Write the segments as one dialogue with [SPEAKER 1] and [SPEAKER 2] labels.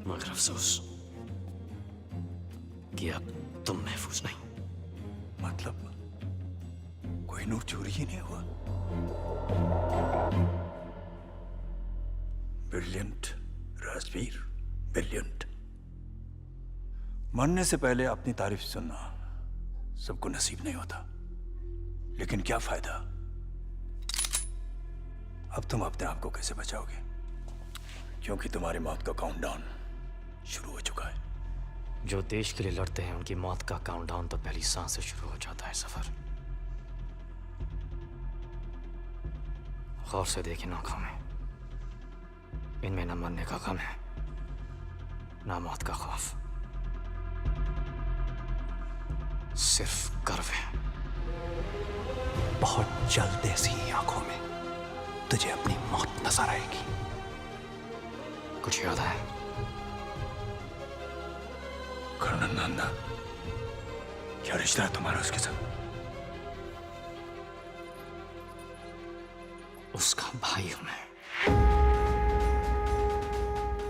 [SPEAKER 1] मगर अफसोस कि अब तुम महफूज नहीं।
[SPEAKER 2] मतलब कोहिनूर चोरी ही नहीं हुआ? Brilliant Rajveer, brilliant. मरने से पहले अपनी तारीफ सुनना सबको नसीब नहीं होता, लेकिन क्या फायदा? अब तुम अपने आप को कैसे बचाओगे? क्योंकि तुम्हारी मौत का काउंटडाउन शुरू हो चुका है।
[SPEAKER 1] जो देश के लिए लड़ते हैं उनकी मौत का काउंटडाउन तो पहली सांस से शुरू हो जाता है। सफर गौर से देखिए आंखों में, इनमें न मरने का गम है न मौत का खौफ, सिर्फ गर्व है।
[SPEAKER 2] बहुत जल्द ऐसी आंखों में तुझे अपनी मौत नजर आएगी।
[SPEAKER 1] कुछ याद है?
[SPEAKER 2] कर्नल नंदा, क्या रिश्ता है तुम्हारा उसके साथ?
[SPEAKER 1] उसका भाई हूं मैं।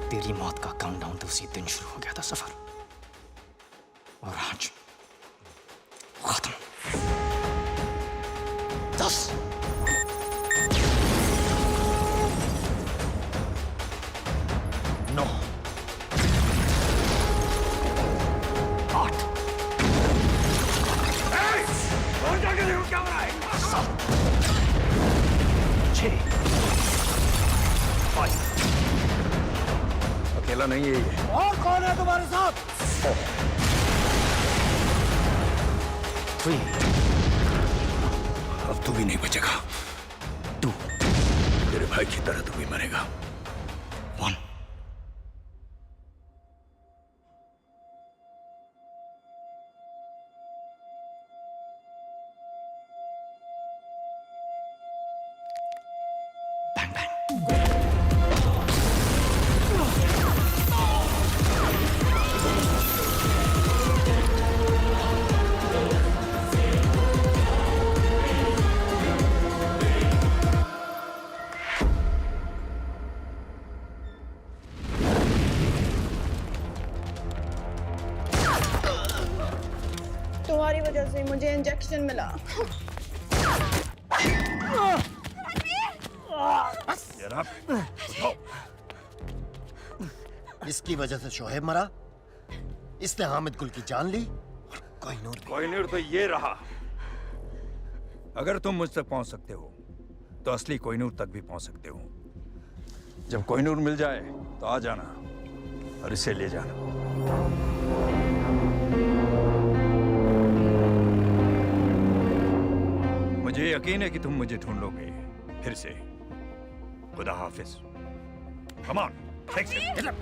[SPEAKER 1] तेरी मौत का काउंटडाउन तो उसी दिन शुरू हो गया था सफर, और आज खत्म। 10 9 8
[SPEAKER 2] और जाके देखो क्या हो रहा है।
[SPEAKER 1] 7 6 5
[SPEAKER 2] अकेला नहीं है ये।
[SPEAKER 3] और कौन है तुम्हारे साथ?
[SPEAKER 1] 3
[SPEAKER 2] अब तू भी नहीं बचेगा।
[SPEAKER 1] 2
[SPEAKER 2] तेरे भाई की तरह तू भी मरेगा।
[SPEAKER 1] 1 Bang bang.
[SPEAKER 4] तुम्हारी वजह से मुझे इंजेक्शन मिला।
[SPEAKER 3] इसकी वजह से शोहेब मरा, इसने हामिद गुल की जान ली, और
[SPEAKER 2] कोहिनूर तो ये रहा। अगर तुम मुझ तक पहुंच सकते हो तो असली कोहिनूर तक भी पहुंच सकते हो। जब कोहिनूर मिल जाए तो आ जाना और इसे ले जाना। मुझे यकीन है कि तुम मुझे ढूंढ लोगे फिर से। खुदा हाफिज। Come on, take it.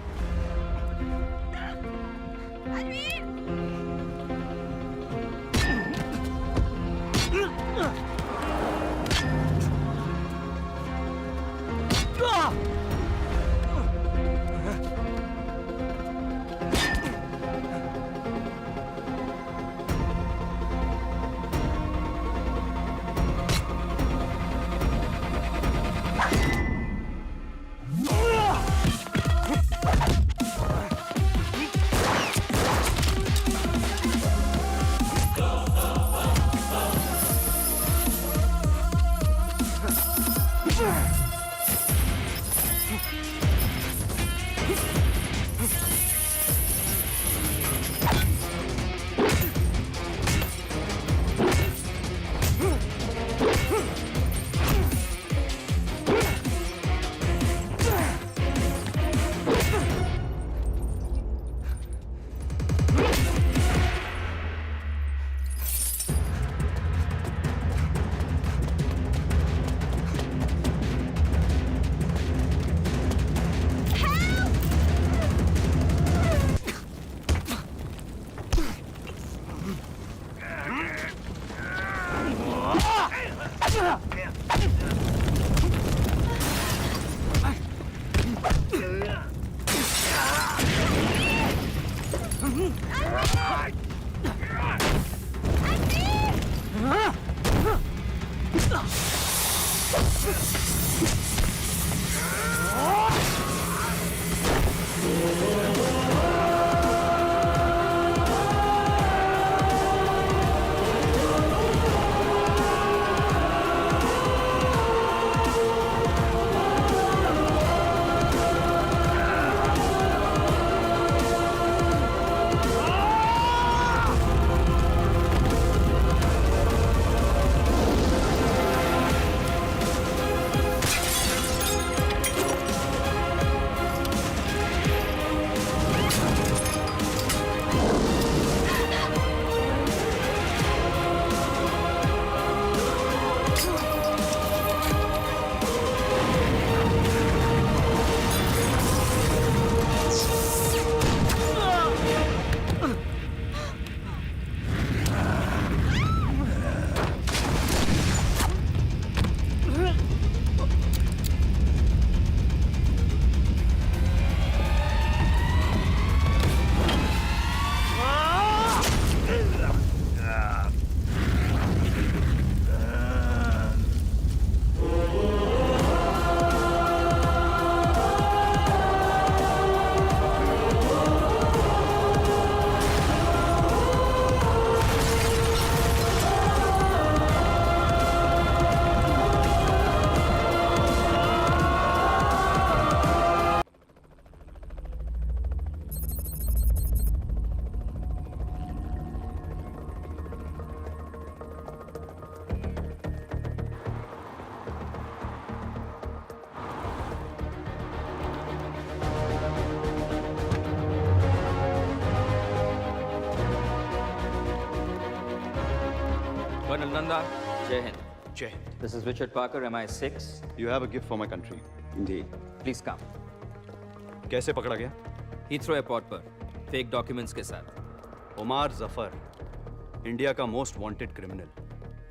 [SPEAKER 5] Colonel Nanda, Jai Hind.
[SPEAKER 2] जय Hind.
[SPEAKER 5] This is Richard Parker, MI6.
[SPEAKER 6] You have a gift for my country.
[SPEAKER 5] Indeed. Please come.
[SPEAKER 6] कैसे पकड़ा गया?
[SPEAKER 5] Heathrow Airport पर फेक डॉक्यूमेंट्स के साथ।
[SPEAKER 6] उमार जफर, इंडिया का मोस्ट वांटेड क्रिमिनल,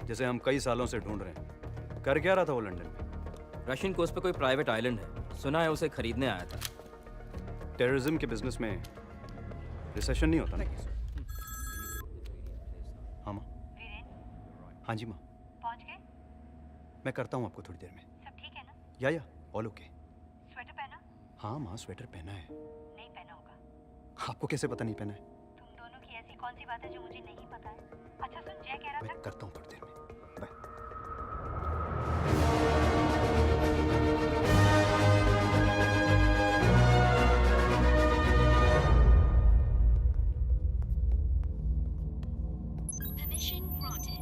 [SPEAKER 6] जिसे हम कई सालों से ढूंढ रहे हैं। कर क्या रहा था वो लंदन में?
[SPEAKER 5] रशियन कोस्ट पे कोई प्राइवेट आइलैंड है, सुना है उसे खरीदने आया था।
[SPEAKER 6] टेररिज्म के बिजनेस में रिसेशन नहीं होता ना? हाँ माँ। हाँ जी माँ।
[SPEAKER 7] पहुंच गए?
[SPEAKER 6] मैं करता हूँ आपको थोड़ी देर में।
[SPEAKER 7] सब ठीक है ना?
[SPEAKER 6] या ऑल ओके।
[SPEAKER 7] स्वेटर पहना?
[SPEAKER 6] हाँ माँ, स्वेटर पहना है।
[SPEAKER 7] नहीं पहना होगा।
[SPEAKER 6] आपको कैसे पता नहीं पहना है?
[SPEAKER 7] तुम दोनों की ऐसी कौन सी बात है जो मुझे नहीं पता है? अच्छा सुन, जय कह रहा
[SPEAKER 6] मैं
[SPEAKER 7] था।
[SPEAKER 6] करता हूँ थोड़ी देर में। Bye.
[SPEAKER 7] Permission granted.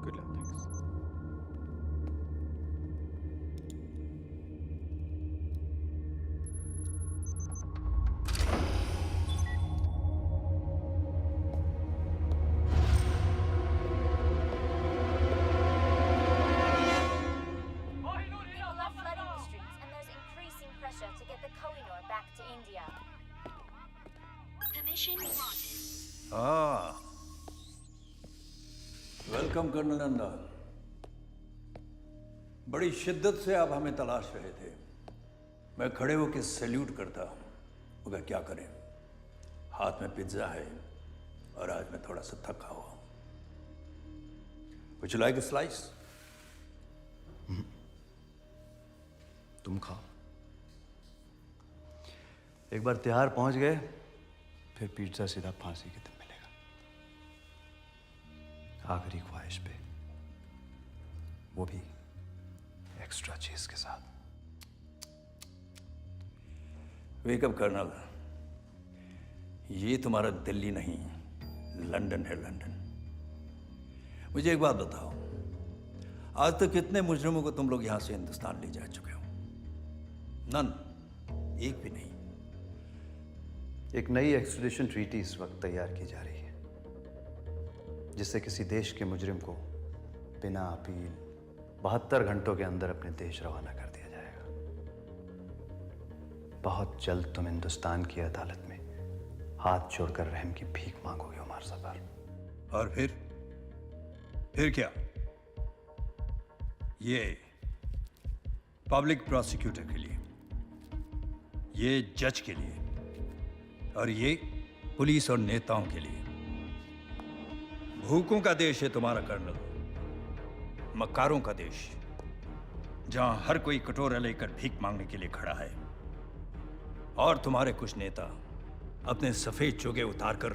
[SPEAKER 6] Good luck, thanks.
[SPEAKER 8] People are flooding the streets, and there's increasing pressure to get the Kohinoor back to India.
[SPEAKER 7] Permission granted.
[SPEAKER 2] हाँ, वेलकम कर्नल नंदा। बड़ी शिद्दत से आप हमें तलाश रहे थे। मैं खड़े होकर सैल्यूट करता, मगर क्या करें, हाथ में पिज्जा है और आज मैं थोड़ा सा थका हुआ। Would you like a slice?
[SPEAKER 6] तुम खाओ। एक बार तिहाड़ पहुंच गए, फिर पिज्जा सीधा फांसी के दिन मिलेगा। आखिरी ख्वाहिश पे, वो भी एक्स्ट्रा चीज के साथ।
[SPEAKER 2] वेकअप कर्नल, ये तुम्हारा दिल्ली नहीं, लंदन है, लंदन। मुझे एक बात बताओ, आज तक कितने मुजरिमों को तुम लोग यहां से हिंदुस्तान ले जा चुके हो? नन, एक भी नहीं।
[SPEAKER 6] एक नई एक्सट्रेडिशन ट्रीटी इस वक्त तैयार की जा रही है, जिससे किसी देश के मुजरिम को बिना अपील 72 घंटों के अंदर अपने देश रवाना कर दिया जाएगा। बहुत जल्द तुम हिंदुस्तान की अदालत में हाथ जोड़कर रहम की भीख मांगोगे उमर सफर।
[SPEAKER 2] और फिर क्या? ये पब्लिक प्रोसिक्यूटर के लिए, ये जज के लिए, और ये पुलिस और नेताओं के लिए। भूखों का देश है तुम्हारा कर्नल, मक्कारों का देश, जहां हर कोई कटोरा लेकर भीख मांगने के लिए खड़ा है। और तुम्हारे कुछ नेता अपने सफेद चोगे उतारकर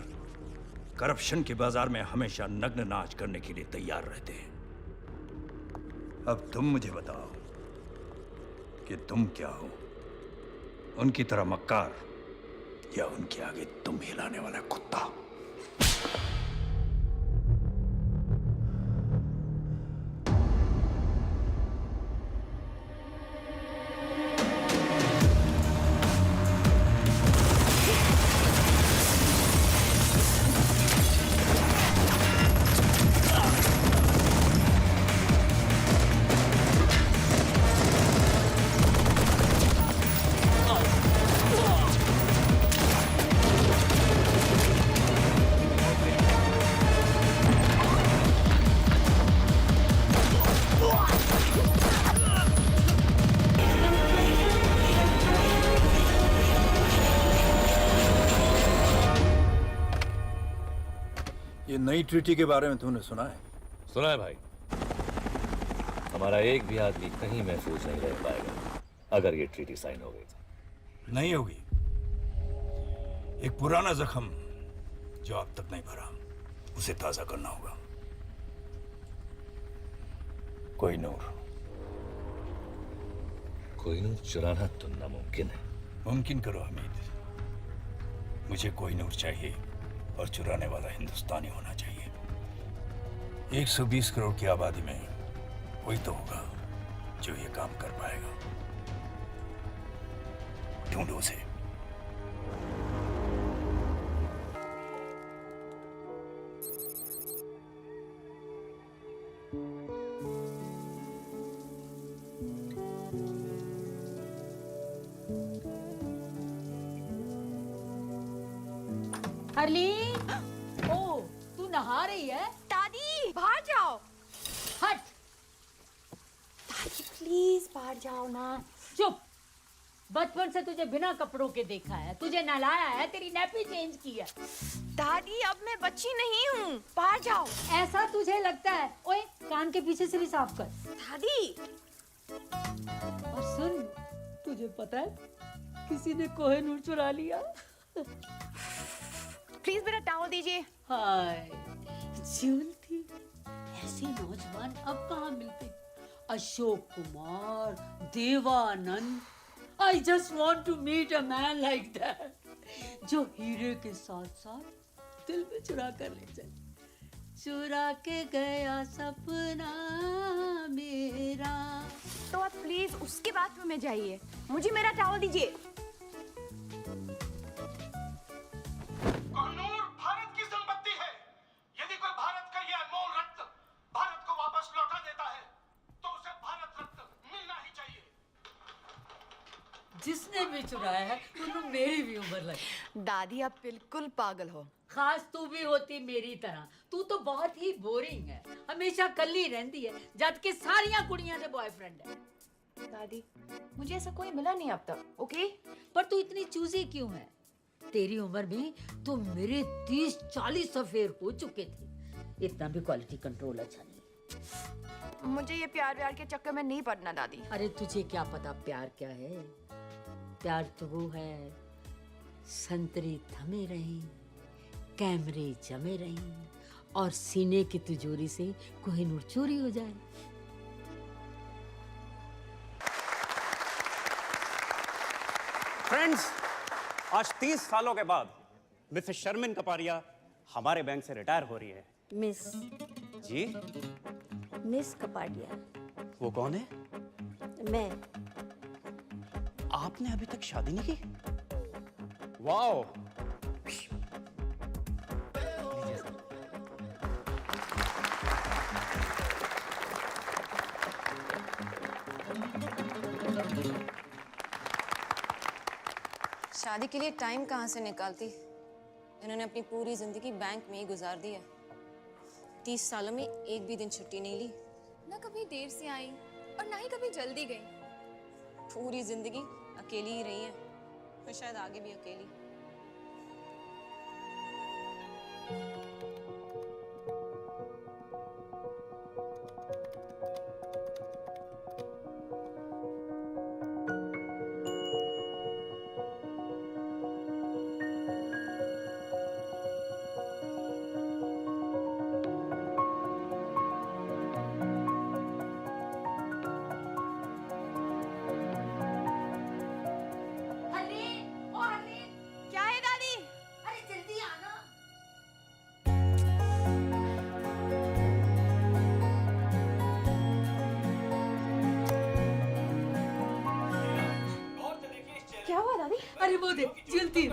[SPEAKER 2] करप्शन के बाजार में हमेशा नग्न नाच करने के लिए तैयार रहते हैं। अब तुम मुझे बताओ कि तुम क्या हो, उनकी तरह मक्कार या उनके आगे तुम हिलाने वाला कुत्ता? ये नई ट्रीटी के बारे में तुमने सुना है?
[SPEAKER 9] सुना है भाई। हमारा एक भी आदमी कहीं महफूज नहीं रह पाएगा अगर ये ट्रीटी साइन हो गई तो।
[SPEAKER 2] नहीं होगी। एक पुराना जख्म जो अब तक नहीं भरा, उसे ताजा करना होगा। कोहिनूर।
[SPEAKER 9] कोहिनूर चुराना तो नामुमकिन है।
[SPEAKER 2] मुमकिन करो हमीद। मुझे कोहिनूर चाहिए और चुराने वाला हिंदुस्तानी होना चाहिए। 120 करोड़ की आबादी में कोई तो होगा जो ये काम कर पाएगा। ढूंढो उसे।
[SPEAKER 10] हरलीन, ओ तू नहा रही है?
[SPEAKER 4] दादी बाहर जाओ।
[SPEAKER 10] हट।
[SPEAKER 4] दादी प्लीज बाहर जाओ ना।
[SPEAKER 10] चुप। बचपन से तुझे बिना कपड़ों के देखा है, तुझे नहलाया है, तेरी नैपी चेंज की है।
[SPEAKER 4] दादी अब मैं बच्ची नहीं हूँ, बाहर जाओ।
[SPEAKER 10] ऐसा तुझे लगता है? ओए कान के पीछे से भी साफ कर।
[SPEAKER 4] दादी
[SPEAKER 10] और सुन, तुझे पता है किसी ने कोहिनूर चुरा लिया।
[SPEAKER 4] प्लीज मेरा टावल दीजिए।
[SPEAKER 10] हाय ज्योति, ऐसे नौजवान अब कहाँ मिलते? Ashok Kumar, Devanand. I just want to meet a man like that, जो हीरे के साथ साथ दिल में चुरा कर ले जाए। चुरा के गया सपना मेरा।
[SPEAKER 4] तो आप प्लीज उसके बाथरूम में जाइए, मुझे मेरा टावल दीजिए।
[SPEAKER 11] कोहिनूर भारत की संपत्ति है। यदि कोई भारत का ये अनमोल रत्न भारत को वापस लौटा देता है तो उसे भारत रत्न मिलना ही चाहिए।
[SPEAKER 10] जिसने भी चुराया है उन्होंने मेरी भी उम्र लगी।
[SPEAKER 4] दादी आप बिल्कुल पागल हो।
[SPEAKER 10] खास तू भी होती मेरी तरह। तू तो बहुत ही बोरिंग है, हमेशा कल्ली रहती है, जबकि सारियां कुड़ियां से बॉयफ्रेंड है।
[SPEAKER 4] दादी मुझे ऐसा कोई मिला नहीं अब तक। ओके
[SPEAKER 10] पर तू इतनी चूजी क्यों है? तेरी उम्र में तो मेरे 30-40 अफेयर हो चुके थे। इतना भी क्वालिटी कंट्रोल अच्छा नहीं।
[SPEAKER 4] मुझे ये प्यार व्यार के चक्कर में नहीं पड़ना दादी।
[SPEAKER 10] अरे तुझे क्या पता प्यार क्या है? प्यार तो वो है, संतरे थमे रहे, कैमरे जमे रहे और सीने की तिजोरी से कोहिनूर चोरी हो जाए।
[SPEAKER 12] फ्रेंड्स, आज 30 सालों के बाद मिसेस शर्मिन कपारिया हमारे बैंक से रिटायर हो रही है।
[SPEAKER 13] मिस
[SPEAKER 12] जी?
[SPEAKER 13] मिस कपाडिया।
[SPEAKER 12] वो कौन है?
[SPEAKER 13] मैं।
[SPEAKER 12] आपने अभी तक शादी नहीं की? वाओ!
[SPEAKER 14] शादी के लिए टाइम कहाँ से निकालती? इन्होंने अपनी पूरी जिंदगी बैंक में ही गुजार दी है। 30 सालों में एक भी दिन छुट्टी नहीं ली।
[SPEAKER 15] ना कभी देर से आई और ना ही कभी जल्दी गई।
[SPEAKER 14] पूरी जिंदगी अकेली ही रही है और शायद आगे भी अकेली।
[SPEAKER 4] क्या है दादी?
[SPEAKER 10] अरे जल्दी आना।
[SPEAKER 4] क्या हुआ दादी?
[SPEAKER 10] अरे वो देख जल्दी।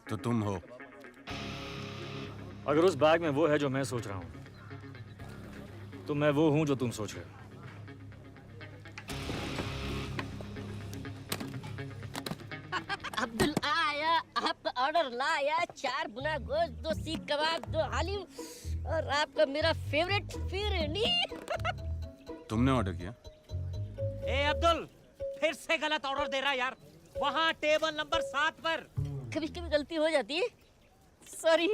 [SPEAKER 16] तो तुम हो?
[SPEAKER 17] अगर उस बैग में वो है जो मैं सोच रहा हूं, तो मैं वो हूं जो तुम सोच रहे हो।
[SPEAKER 13] अब्दुल आया, आपका ऑर्डर लाया। 4 गुना गोश्त, 2 सीख कबाब, 2 हालिम और आपका मेरा फेवरेट फिरनी।
[SPEAKER 16] तुमने ऑर्डर किया?
[SPEAKER 18] ए अब्दुल, फिर से गलत ऑर्डर दे रहा है यार। वहाँ टेबल नंबर 7 पर।
[SPEAKER 13] कभी कभी गलती हो जाती है, सॉरी।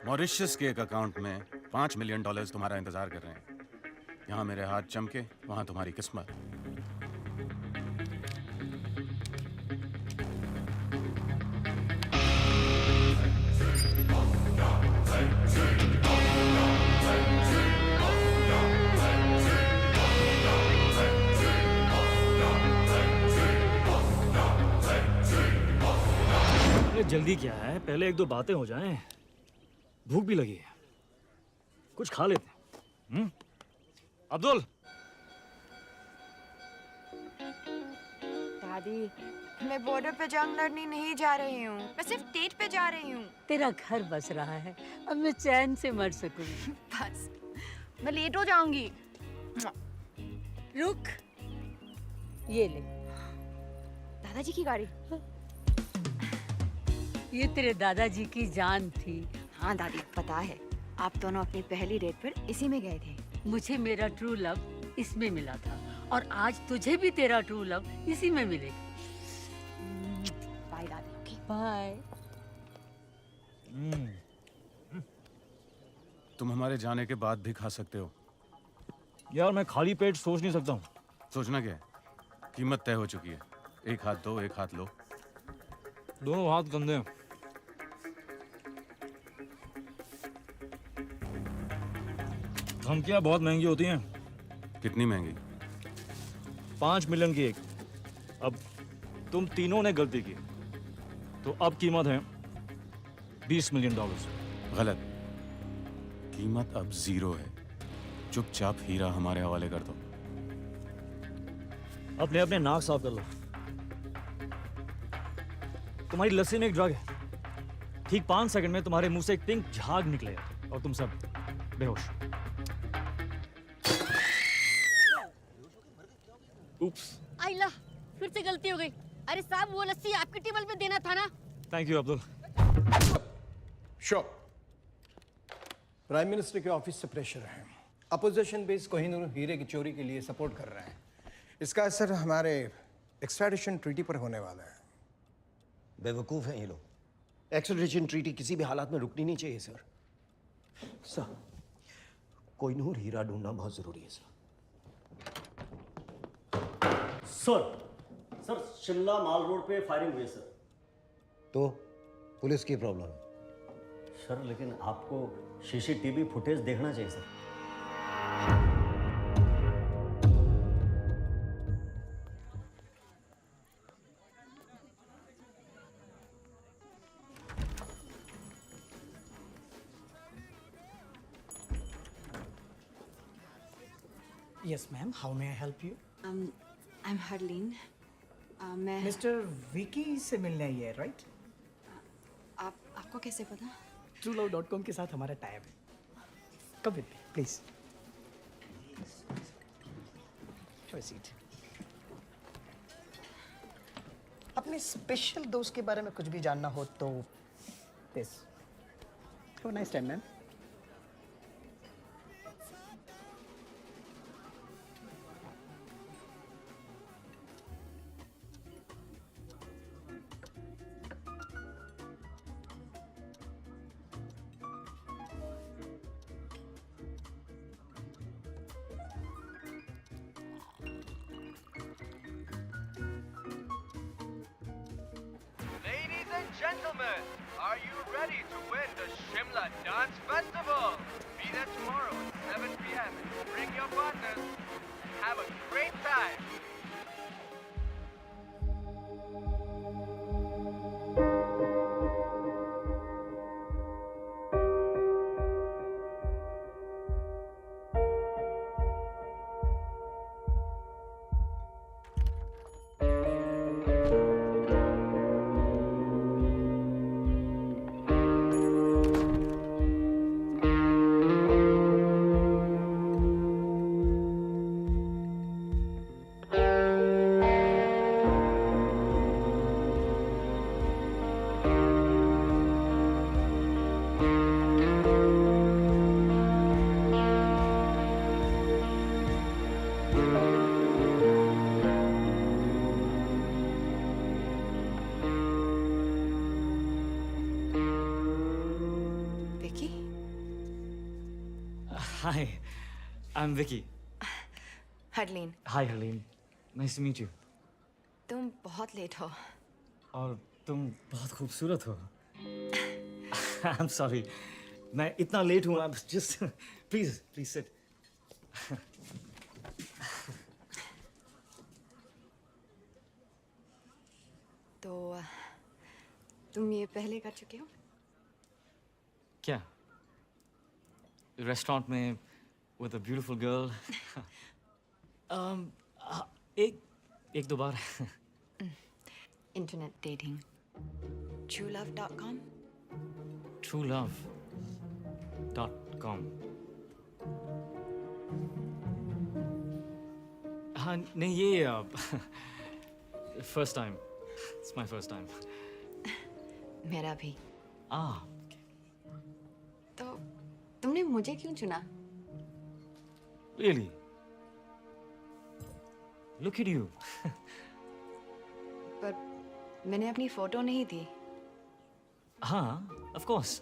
[SPEAKER 16] मॉरिशस के एक अकाउंट में $5 मिलियन तुम्हारा इंतजार कर रहे हैं। यहाँ मेरे हाथ चमके, वहाँ तुम्हारी किस्मत।
[SPEAKER 17] जल्दी क्या है, पहले 1-2 बातें हो जाएं। भूख भी लगी है। कुछ खा लेते हैं। अब्दुल।
[SPEAKER 15] दादी, मैं बॉर्डर पे जंग लड़ने नहीं जा रही हूँ, मैं सिर्फ डेट पे जा रही हूँ।
[SPEAKER 10] तेरा घर बस रहा है, अब मैं चैन से मर सकूं।
[SPEAKER 15] बस, मैं लेट हो जाऊंगी।
[SPEAKER 10] रुक, ये ले।
[SPEAKER 15] दादाजी की गाड़ी।
[SPEAKER 10] ये तेरे दादाजी की जान थी।
[SPEAKER 15] हाँ दादी, पता है, आप दोनों अपनी पहली डेट पर इसी में गए थे।
[SPEAKER 10] मुझे मेरा ट्रू लव इसमें मिला था और आज तुझे भी तेरा ट्रू लव इसी में मिलेगा।
[SPEAKER 15] बाय दादी। Okay
[SPEAKER 10] bye.
[SPEAKER 16] तुम हमारे जाने के बाद भी खा सकते हो।
[SPEAKER 17] यार मैं खाली पेट सोच नहीं सकता हूँ।
[SPEAKER 16] सोचना क्या है? कीमत तय हो चुकी है। एक हाथ दो, एक हाथ लो।
[SPEAKER 17] दोनों हाथ गंदे हैं। धमकियाँ बहुत महंगी होती हैं।
[SPEAKER 16] कितनी महंगी?
[SPEAKER 17] 5 मिलियन की एक। अब तुम तीनों ने गलती की, तो अब कीमत है $20 मिलियन।
[SPEAKER 16] गलत। कीमत अब 0 है। चुपचाप हीरा हमारे हवाले कर दो।
[SPEAKER 17] अपने अपने नाक साफ कर लो। तुम्हारी लस्सी में एक ड्रग है। ठीक 5 सेकंड में तुम्हारे मुंह से एक पिंक झाग निकलेगा और तुम सब बेहोश। Oops.
[SPEAKER 13] आइला, फिर से गलती हो गई। अरे साहब, वो लस्सी आपकी टेबल पे देना था ना।
[SPEAKER 17] Thank you Abdul.
[SPEAKER 19] Sure. Prime minister के ऑफिस से प्रेशर है। अपोजिशन बेस कोहिनूर हीरे की चोरी के लिए सपोर्ट कर रहा है। इसका असर हमारे एक्सट्रैडिशन ट्रीटी पर होने वाला है।
[SPEAKER 3] बेवकूफ़ हैं ये लोग। एक्सट्रैडिशन ट्रीटी किसी भी हालात में रुकनी नहीं चाहिए सर। सर, कोहिनूर हीरा ढूंढना बहुत ज़रूरी है सर।
[SPEAKER 20] सर, शिमला माल रोड पे फायरिंग हुई है सर।
[SPEAKER 3] तो पुलिस की प्रॉब्लम है
[SPEAKER 20] सर, लेकिन आपको सीसीटीवी फुटेज देखना चाहिए sir.
[SPEAKER 1] Yes, ma'am. How may I help you?
[SPEAKER 15] I'm Harleen. मैं
[SPEAKER 1] Mr. Vicky से मिलने आई है, right?
[SPEAKER 15] आपको कैसे पता?
[SPEAKER 1] TrueLove.com के साथ हमारा टाइप है। Come with me, please. Have a seat. अपने स्पेशल दोस्त के बारे में कुछ भी जानना हो तो this. Have a nice time, ma'am.
[SPEAKER 21] Ladies and gentlemen, are you ready to win the Shimla Dance Festival? Be there tomorrow at 7 p.m. Bring your partners. Have a great time.
[SPEAKER 17] Hi, I'm Vicky.
[SPEAKER 15] Harleen,
[SPEAKER 17] Hi, Harleen. Nice to meet you.
[SPEAKER 15] तुम बहुत late हो।
[SPEAKER 17] और तुम बहुत खूबसूरत हो। I'm sorry. मैं इतना लेट हूँ। I'm just please sit.
[SPEAKER 15] तो तुम ये पहले कर चुके हो?
[SPEAKER 17] क्या?
[SPEAKER 1] रेस्टोरेंट में with a beautiful girl. एक दो बार.
[SPEAKER 15] Internet dating. TrueLove.com.
[SPEAKER 1] TrueLove.com. हाँ नहीं ये first time. It's my first time.
[SPEAKER 15] मेरा भी.
[SPEAKER 1] Ah.
[SPEAKER 15] तो तुमने मुझे क्यों चुना?
[SPEAKER 1] Really? Look at you.
[SPEAKER 15] पर मैंने अपनी फोटो नहीं दी.
[SPEAKER 1] हाँ, of course.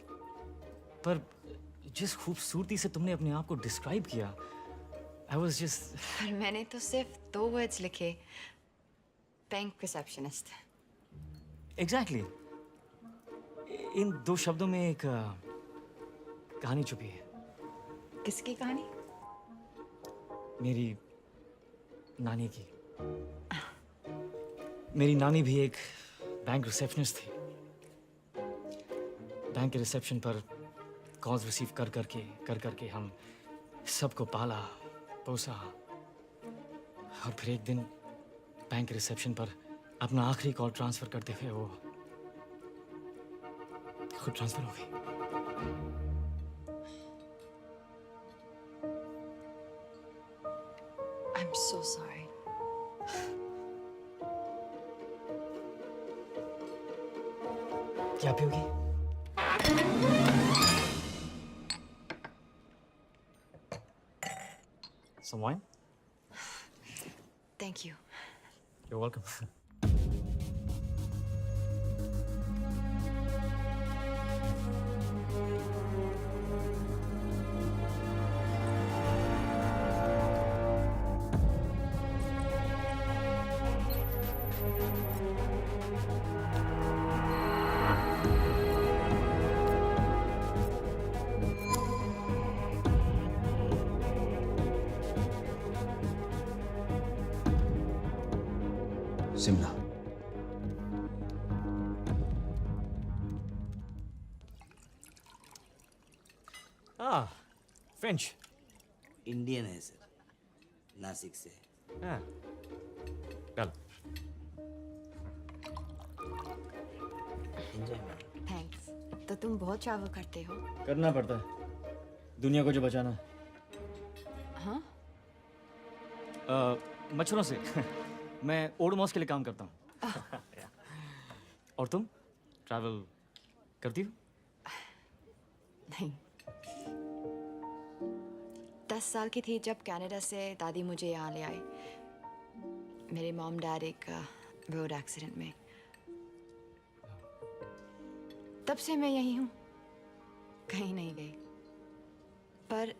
[SPEAKER 1] पर जिस खूबसूरती से तुमने अपने आप को डिस्क्राइब किया, I was just.
[SPEAKER 15] पर मैंने तो सिर्फ 2 वर्ड्स लिखे. Bank receptionist.
[SPEAKER 1] Exactly. इन 2 शब्दों में एक कहानी छुपी है.
[SPEAKER 15] किसकी कहानी?
[SPEAKER 1] मेरी नानी की. मेरी नानी भी एक बैंक रिसेप्शनिस्ट थी. बैंक के रिसेप्शन पर कॉल्स रिसीव कर करके हम सबको पाला पोसा. और फिर एक दिन बैंक के रिसेप्शन पर अपना आखिरी कॉल ट्रांसफर करते हुए वो खुद ट्रांसफर हो गई.
[SPEAKER 15] I'm so sorry.
[SPEAKER 1] क्या पियोगी? Some wine?
[SPEAKER 15] Thank you.
[SPEAKER 1] You're welcome.
[SPEAKER 3] Shimla.
[SPEAKER 1] French.
[SPEAKER 5] Indian है सर, नासिक से.
[SPEAKER 1] हाँ. चल.
[SPEAKER 15] थैंक्स. तो तुम बहुत ट्रैवल करते हो?
[SPEAKER 1] करना पड़ता है दुनिया को जो बचाना.
[SPEAKER 15] हाँ?
[SPEAKER 1] मच्छरों से. मैं ओडोमॉस के लिए काम करता हूँ. और तुम ट्रैवल करती हो?
[SPEAKER 15] नहीं. 10 साल की थी जब कनाडा से दादी मुझे यहाँ ले आई. मेरे मॉम डैड एक रोड एक्सीडेंट में. तब से मैं यही हूँ, कहीं नहीं गई. पर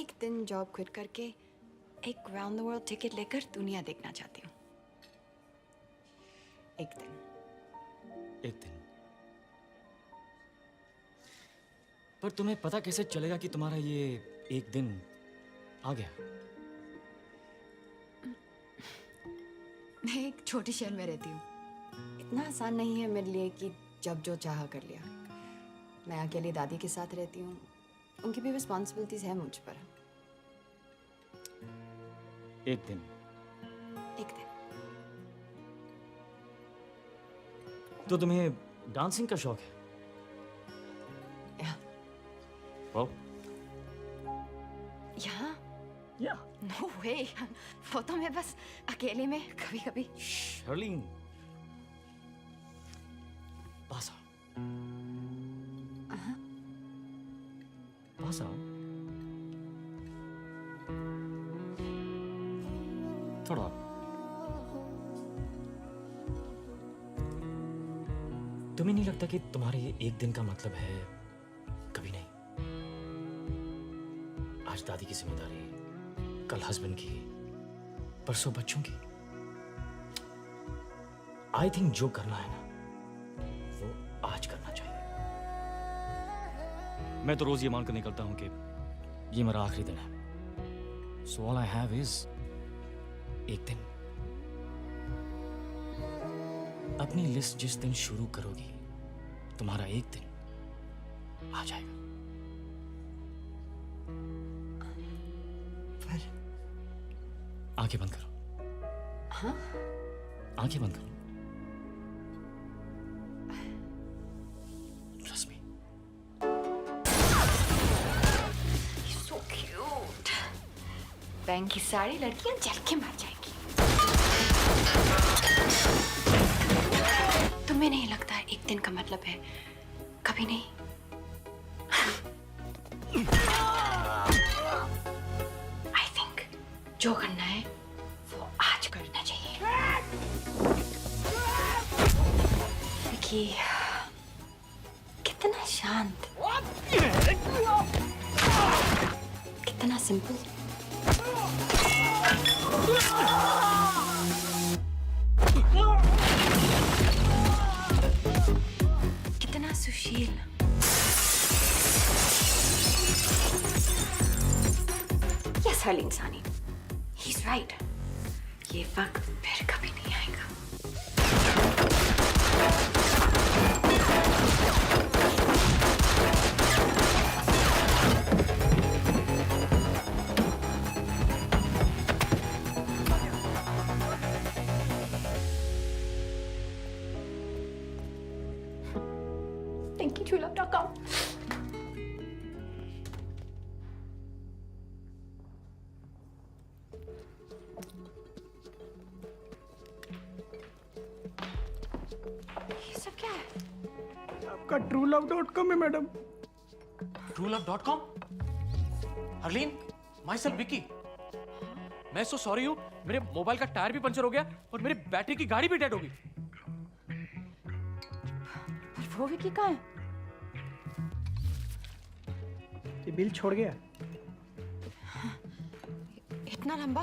[SPEAKER 15] एक दिन जॉब क्विट करके एक राउंड द वर्ल्ड टिकट लेकर दुनिया देखना चाहती हूँ. एक दिन.
[SPEAKER 1] पर तुम्हें पता कैसे चलेगा कि तुम्हारा ये एक दिन आ गया?
[SPEAKER 15] मैं एक छोटी शहर में रहती हूँ. इतना आसान नहीं है मेरे लिए कि जब जो चाहा कर लिया. मैं अकेली दादी के साथ रहती हूँ. उनकी भी रिस्पॉन्सिबिलिटीज है मुझ पर.
[SPEAKER 1] एक दिन. तो तुम्हें डांसिंग का शौक है? Well?
[SPEAKER 15] यहाँ?
[SPEAKER 1] Yeah.
[SPEAKER 15] No way. वो तो मैं बस अकेले में कभी-कभी.
[SPEAKER 1] Charlene. पास आओ. पास आओ. थोड़ा. तुम्हें नहीं लगता कि तुम्हारे ये एक दिन का मतलब है कभी नहीं? आज दादी की जिम्मेदारी, कल हस्बैंड की, परसों बच्चों की. आई थिंक जो करना है ना वो आज करना चाहिए. मैं तो रोज ये मानकर निकलता हूं कि ये मेरा आखिरी दिन है. So all I have is एक दिन. अपनी लिस्ट जिस दिन शुरू करोगी तुम्हारा एक दिन आ जाएगा. आंखें बंद करो।
[SPEAKER 15] हाँ?
[SPEAKER 1] आंखें बंद करो। Trust me.
[SPEAKER 15] So cute. Bank की सारी लड़कियां जल के मर जाएंगी। तुम्हें नहीं लगता है एक दिन का मतलब है कभी नहीं? I think जो करना है वो आज करना चाहिए। विकी कितना शांत, कितना सिंपल। कितना सुशील। यस हर्लीन सानी, he's right. ये वक्त फिर कभी नहीं आएगा। ThinkyChula.com. ये सब क्या है?
[SPEAKER 8] आपका truelove.com है madam.
[SPEAKER 18] truelove.com? Harleen, my self Vicky. मैं सो सॉरी हूँ, मेरे मोबाइल का टायर भी पंचर हो गया और मेरी बैटरी की गाड़ी भी डेड हो गई।
[SPEAKER 15] वो विकी कहाँ है?
[SPEAKER 8] ये बिल छोड़ गया
[SPEAKER 15] इतना लंबा?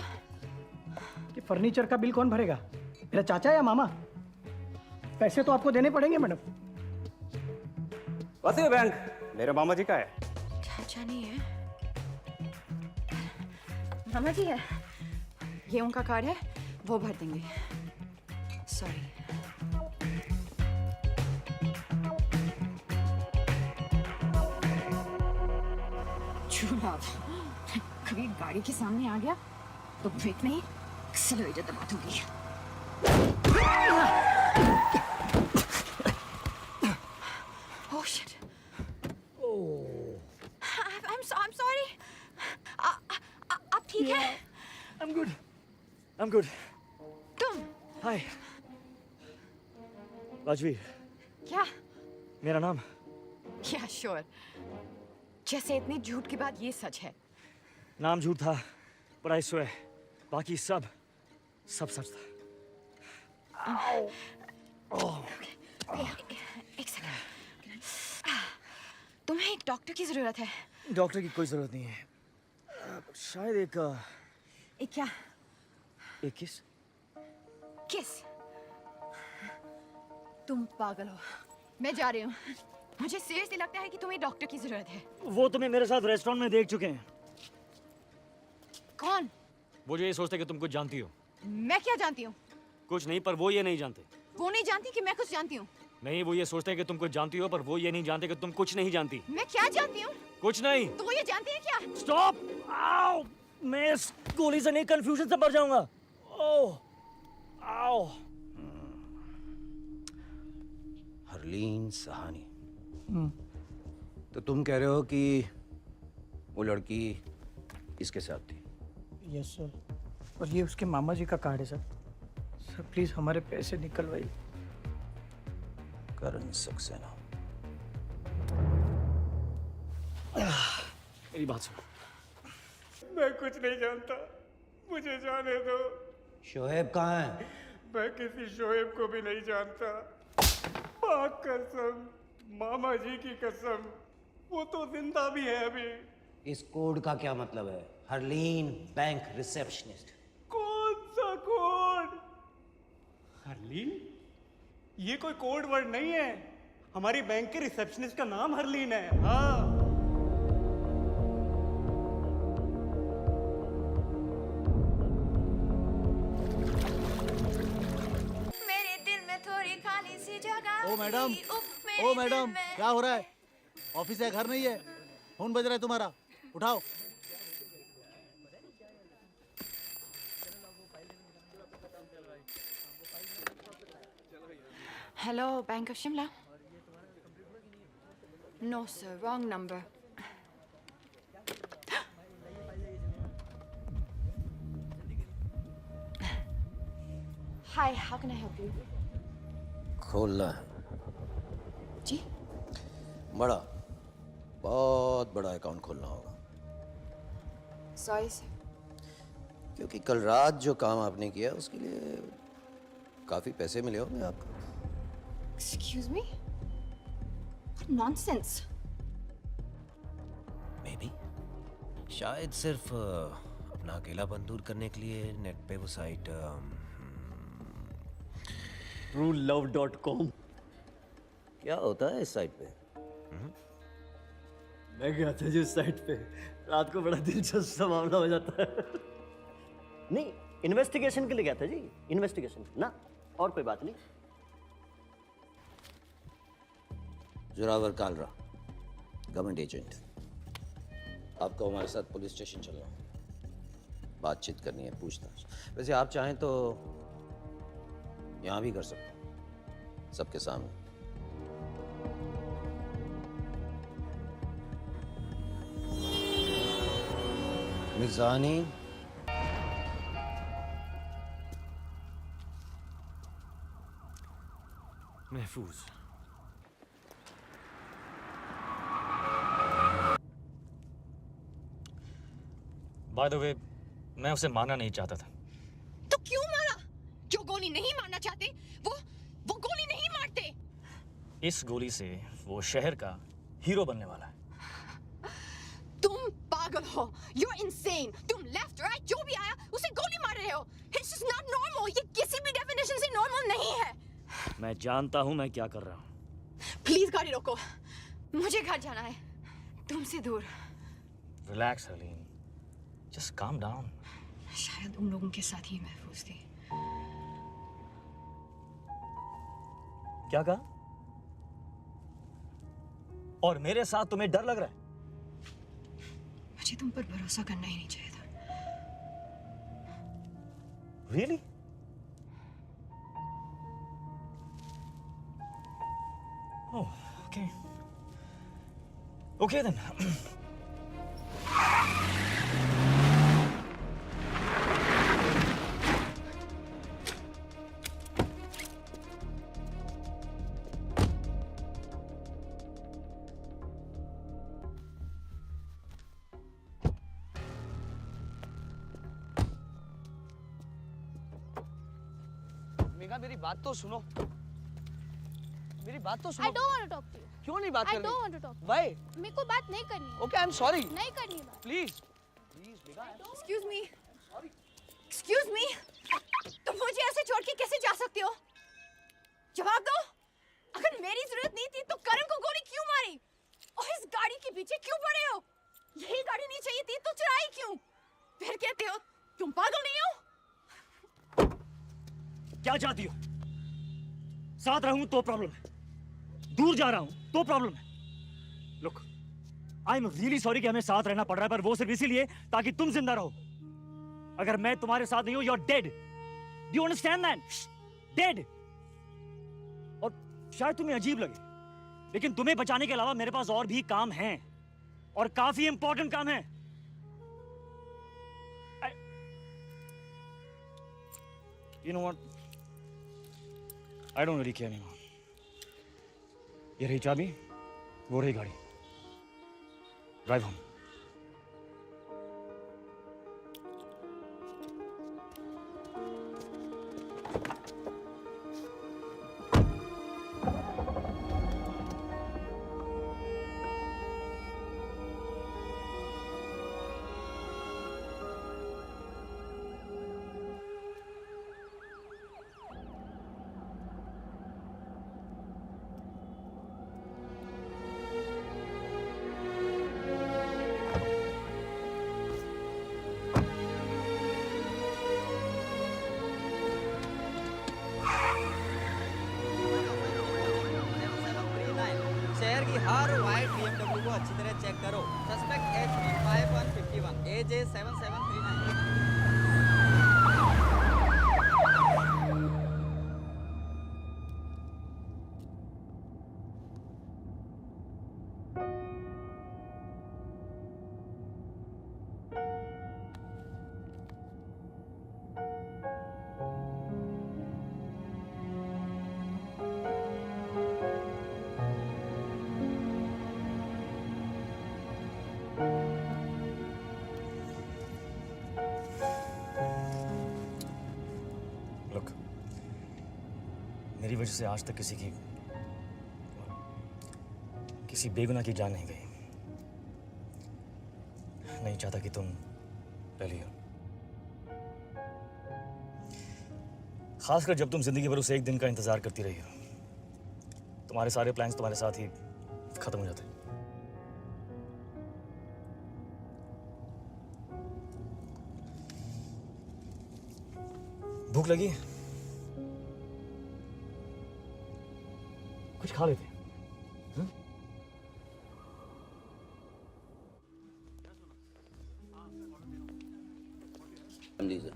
[SPEAKER 8] कि फर्नीचर का बिल कौन भरेगा? मेरा चाचा या मामा? पैसे तो आपको देने पड़ेंगे मैडम।
[SPEAKER 12] वैसे बैंक मेरे मामा जी का है।
[SPEAKER 15] चाचा नहीं है, मामा जी है। ये उनका कार्ड है, वो भर देंगे। सॉरी। कभी गाड़ी के सामने आ गया तो ब्रेक नहीं, एक्सेलरेटर दबा दूंगी। Oh shit. I'm sorry. आप ठीक हैं?
[SPEAKER 8] I'm good. I'm good.
[SPEAKER 15] तुम?
[SPEAKER 17] हाय राजवीर,
[SPEAKER 15] क्या?
[SPEAKER 17] मेरा नाम।
[SPEAKER 15] क्या श्योर? जैसे इतने झूठ के बाद ये सच है।
[SPEAKER 17] नाम झूठ था पर आई स्वेयर बाकी सब सच था।
[SPEAKER 15] एक सेकंड। तुम्हें एक डॉक्टर की जरूरत है।
[SPEAKER 17] डॉक्टर की कोई जरूरत नहीं है। शायद एक
[SPEAKER 15] क्या?
[SPEAKER 17] एक किस।
[SPEAKER 15] तुम पागल हो। मैं जा रही हूँ। मुझे सीरियसली लगता है कि तुम्हें डॉक्टर की जरूरत है।
[SPEAKER 17] वो तुम्हें मेरे साथ रेस्टोरेंट में देख चुके हैं।
[SPEAKER 15] कौन?
[SPEAKER 17] वो जो ये सोचते कि तुम कुछ जानती हो।
[SPEAKER 15] मैं क्या जानती हूँ?
[SPEAKER 17] कुछ नहीं, पर वो ये नहीं जानते।
[SPEAKER 15] वो नहीं जानती कि मैं कुछ जानती हूँ।
[SPEAKER 17] नहीं, वो ये सोचते हैं कि तुम कुछ जानती हो, पर वो ये नहीं जानते कि तुम कुछ नहीं जानती।
[SPEAKER 15] मैं क्या जानती हूँ?
[SPEAKER 17] कुछ नहीं।
[SPEAKER 15] तो वो ये जानती है क्या?
[SPEAKER 17] स्टॉप! आओ! मैं इस गोली से नहीं, कंफ्यूजन से मर जाऊंगा। ओह! आओ!
[SPEAKER 3] हरलीन सहानी। तो तुम कह रहे हो कि वो लड़की इसके साथ थी?
[SPEAKER 8] Yes sir. और ये उसके मामा जी का कार्ड है सर। सर प्लीज हमारे पैसे निकलवाइए।
[SPEAKER 3] करण सक्सेना।
[SPEAKER 17] मेरी बात सुनो।
[SPEAKER 11] मैं कुछ नहीं जानता, मुझे जाने दो।
[SPEAKER 3] शोएब कहाँ है?
[SPEAKER 11] मैं किसी शोएब को भी नहीं जानता। पाक कसम, मामा जी की कसम, वो तो जिंदा भी है अभी।
[SPEAKER 3] इस कोड का क्या मतलब है? Harleen bank receptionist.
[SPEAKER 11] कौन सा कोड? हरलीन? ये कोई कोड वर्ड नहीं है। हमारी बैंक के रिसेप्शनिस्ट का नाम हरलीन है। हाँ।
[SPEAKER 14] मेरे दिल में थोड़ी खाली सी जगह।
[SPEAKER 22] ओ मैडम, क्या हो रहा है? ऑफिस है, घर नहीं है? फोन बज रहा है तुम्हारा।
[SPEAKER 8] उठाओ।
[SPEAKER 15] Hello, Bank of Shimla. No, sir, wrong number. Hi, how can I help you?
[SPEAKER 3] खोलना है
[SPEAKER 15] जी?
[SPEAKER 3] बड़ा, बहुत बड़ा अकाउंट खोलना होगा।
[SPEAKER 15] Sorry, sir.
[SPEAKER 3] क्योंकि कल रात जो काम आपने किया उसके लिए काफी पैसे मिले होंगे आपको।
[SPEAKER 15] Excuse me? What nonsense.
[SPEAKER 7] Maybe. शायद सिर्फ अपना अकेलापन दूर करने के लिए नेट पे वो साइट
[SPEAKER 20] truelove.com
[SPEAKER 7] क्या होता है इस साइट पे?
[SPEAKER 20] मैं गया था जी उस साइट पे, रात को बड़ा दिलचस्प सा मामला हो जाता है। नहीं, इन्वेस्टिगेशन के लिए गया था जी, इन्वेस्टिगेशन ना, और कोई बात नहीं।
[SPEAKER 3] Zorawar Kalra, government agent. आपको हमारे साथ पुलिस स्टेशन चलना है, बातचीत करनी है, पूछताछ। वैसे आप चाहें तो यहाँ भी कर सकते हैं, सबके सामने। मिर्जानी,
[SPEAKER 1] महफूज। बाय द वे, मैं उसे मारना नहीं चाहता था।
[SPEAKER 15] तो क्यों मारा? जो गोली नहीं मारना चाहते, वो गोली नहीं मारते।
[SPEAKER 1] इस गोली से वो शहर का हीरो बनने वाला है।
[SPEAKER 15] तुम पागल हो, you're insane. तुम लेफ्ट राइट जो भी आया उसे गोली मार रहे हो। It's just not normal. ये किसी भी डेफिनेशन से नॉर्मल नहीं है।
[SPEAKER 1] मैं जानता हूं मैं क्या कर रहा हूं।
[SPEAKER 15] प्लीज गाड़ी रोको, मुझे घर जाना है, तुमसे दूर।
[SPEAKER 1] Relax Haleem, just calm down.
[SPEAKER 15] शायद उन लोगों के साथ ही महफूज थी।
[SPEAKER 1] क्या कहा? और मेरे साथ तुम्हें डर लग रहा है?
[SPEAKER 15] मुझे तुम पर भरोसा करना ही नहीं चाहिए था।
[SPEAKER 1] Really? Oh, okay. Okay then.
[SPEAKER 22] Megha, मेरी बात तो सुनो, मेरी बात तो सुनो।
[SPEAKER 4] I don't want to talk to you.
[SPEAKER 22] क्यों नहीं बात करनी?
[SPEAKER 4] I don't want to talk.
[SPEAKER 22] Why?
[SPEAKER 4] मेरे को बात नहीं करनी है।
[SPEAKER 22] Okay, I'm sorry.
[SPEAKER 4] नहीं करनी है बात।
[SPEAKER 22] Please, please, Megha.
[SPEAKER 15] Excuse me. Excuse me. तुम मुझे ऐसे छोड़ के कैसे जा सकते हो? जवाब दो। अगर मेरी जरूरत नहीं थी तो करण को गोली क्यों मारी? और इस गाड़ी के पीछे क्यों पड़े हो? यही गाड़ी नहीं चाहिए थी तो चुराई क्यों? फिर कहते हो तुम पागल नहीं हो?
[SPEAKER 1] क्या चाहती हो? साथ रहूं तो प्रॉब्लम है, दूर जा रहा हूं तो प्रॉब्लम है। Look, I am really sorry कि हमें साथ रहना पड़ रहा है, पर वो सिर्फ इसीलिए ताकि तुम जिंदा रहो। अगर मैं तुम्हारे साथ नहीं हूं, you are dead. Do you understand that? Dead. और शायद तुम्हें अजीब लगे, लेकिन तुम्हें बचाने के अलावा मेरे पास और भी काम हैं, और काफी इंपॉर्टेंट काम है। You know what? I don't really care anymore. ये रही चाबी, वो रही गाड़ी। Drive home.
[SPEAKER 6] शहर की हर वाइट BMW को अच्छी तरह चेक करो। Suspect HP 5151, AJ 7739।
[SPEAKER 1] Look, मेरी वजह से आज तक किसी बेगुनाह की जान नहीं गई। नहीं चाहता कि तुम पहली हो, खासकर जब तुम जिंदगी भर उस एक दिन का इंतजार करती रही हो। तुम्हारे सारे प्लान्स तुम्हारे साथ ही खत्म हो जाते। भूख लगी? कुछ खा लेते।
[SPEAKER 3] लीजिए,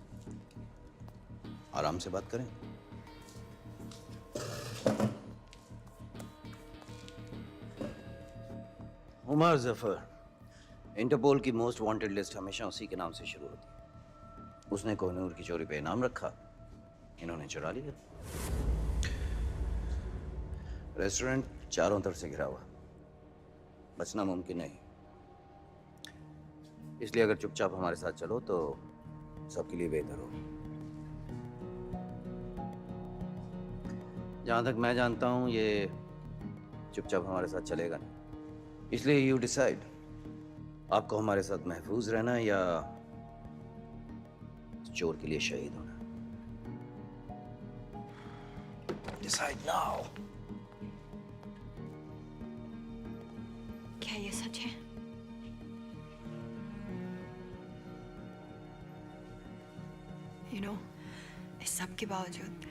[SPEAKER 3] आराम से बात करें। उमर जफर, इंटरपोल की मोस्ट वांटेड लिस्ट हमेशा उसी के नाम से शुरू होती है। उसने कोहिनूर की चोरी पे इनाम रखा, इन्होंने चुरा लिया। रेस्टोरेंट चारों तरफ से घिरा हुआ, बचना मुमकिन नहीं। इसलिए अगर चुपचाप हमारे साथ चलो तो सबके लिए बेहतर हो। जहां तक मैं जानता हूं ये चुपचाप हमारे साथ चलेगा नहीं। इसलिए यू डिसाइड, आपको हमारे साथ महफूज रहना या चोर के लिए शहीद होना। Decide now.
[SPEAKER 15] क्या ये सच है? इस सब के बावजूद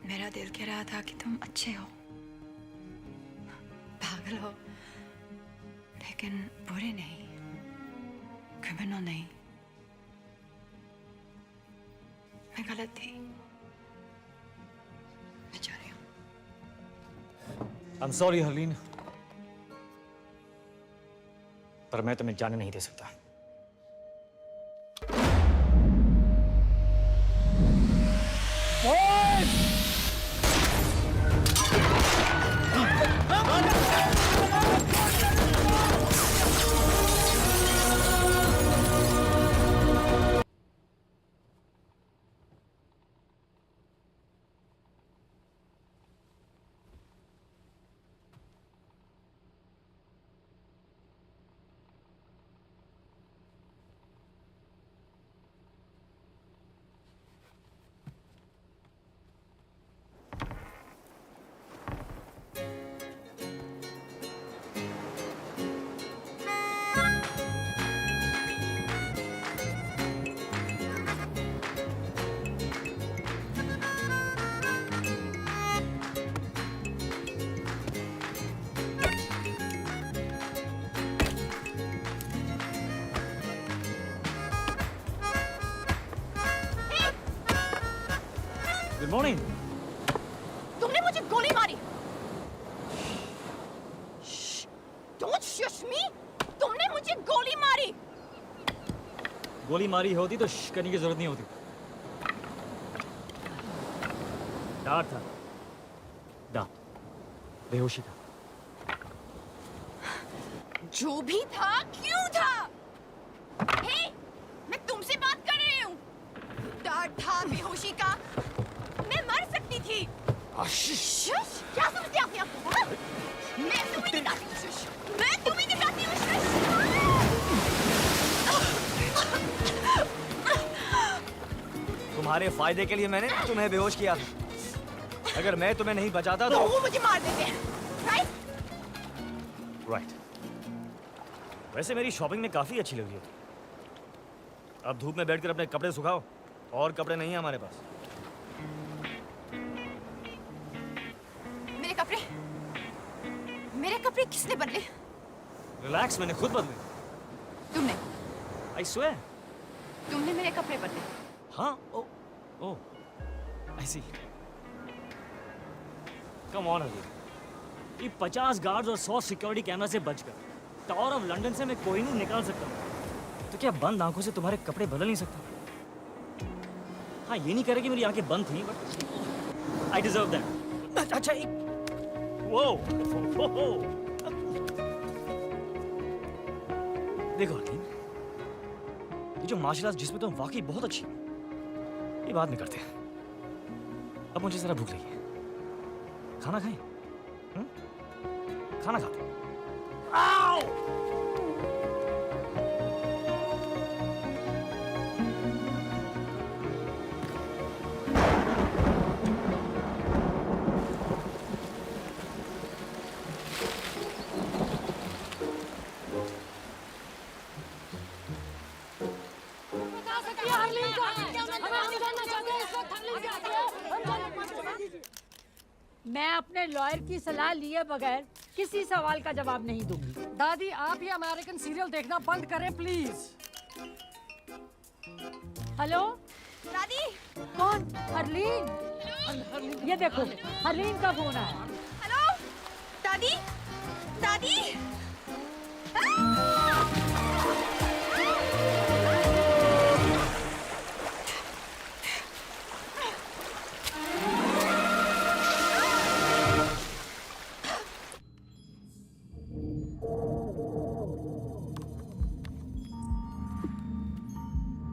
[SPEAKER 15] मेरा दिल कह रहा था कि तुम अच्छे हो, पागल हो, लेकिन बुरे नहीं, क्रिमिनल नहीं। मैं गलत थी, मैं जा रही हूँ।
[SPEAKER 1] I'm sorry हरलीन, पर मैं तुम्हें जाने नहीं दे सकता। Good morning.
[SPEAKER 4] तुमने मुझे गोली मारी। Don't shush me! तुमने मुझे गोली मारी।
[SPEAKER 1] गोली मारी होती तो श्श करने की जरूरत नहीं होती। डर था, डर, बेहोशी था।
[SPEAKER 4] जो भी था, क्यों था? हे, मैं तुमसे बात कर रही हूँ। डर था बेहोशी का, मैं मर सकती थी। शुश, क्या समझते अपने आप को? हाँ? मैं तुम्हें दिखाती हूँ शुश, मैं तुम्हें दिखाती हूँ शुश।
[SPEAKER 1] तुम्हारे फायदे के लिए मैंने तुम्हें बेहोश किया था। अगर मैं तुम्हें नहीं बचाता तो
[SPEAKER 4] वो मुझे मार देते हैं, राइट?
[SPEAKER 1] राइट। वैसे मेरी शॉपिंग में काफी अच्छी लगी है। अब धूप में बैठकर अपने कपड़े सुखाओ, और कपड़े नहीं है हमारे पास।
[SPEAKER 4] मेरे कपड़े मेरे कपड़े किसने बदले?
[SPEAKER 1] रिलैक्स, मैंने खुद बदले।
[SPEAKER 4] तुमने?
[SPEAKER 1] I swear.
[SPEAKER 4] तुमने मेरे कपड़े बदले?
[SPEAKER 1] हाँ, ओ, आई सी। कम ऑन अभी। ये 50 गार्ड्स और 100 सिक्योरिटी कैमरा से बचकर टावर ऑफ लंदन से मैं कोहिनूर निकाल सकता हूँ, तो क्या बंद आंखों से तुम्हारे कपड़े बदल नहीं सकता? हाँ, ये नहीं कह रहे कि मेरी आंखें बंद थी, बट आई डिजर्व दैट। अच्छा, एक वो देखो अर्जुन, ये जो मार्शल आर्ट्स जिसमें तुम वाकई बहुत अच्छी, ये बात नहीं करते। अब मुझे जरा भूख लगी है, खाना खाएं? खाना खाते हैं। आओ!
[SPEAKER 10] मैं अपने लॉयर की सलाह लिए बगैर किसी सवाल का जवाब नहीं दूंगी।
[SPEAKER 2] दादी, आप ये अमेरिकन सीरियल देखना बंद करें प्लीज।
[SPEAKER 10] हेलो
[SPEAKER 4] दादी।
[SPEAKER 10] कौन? हरलीन। ये देखो, हरलीन का फोन आया।
[SPEAKER 4] हेलो दादी। दादी।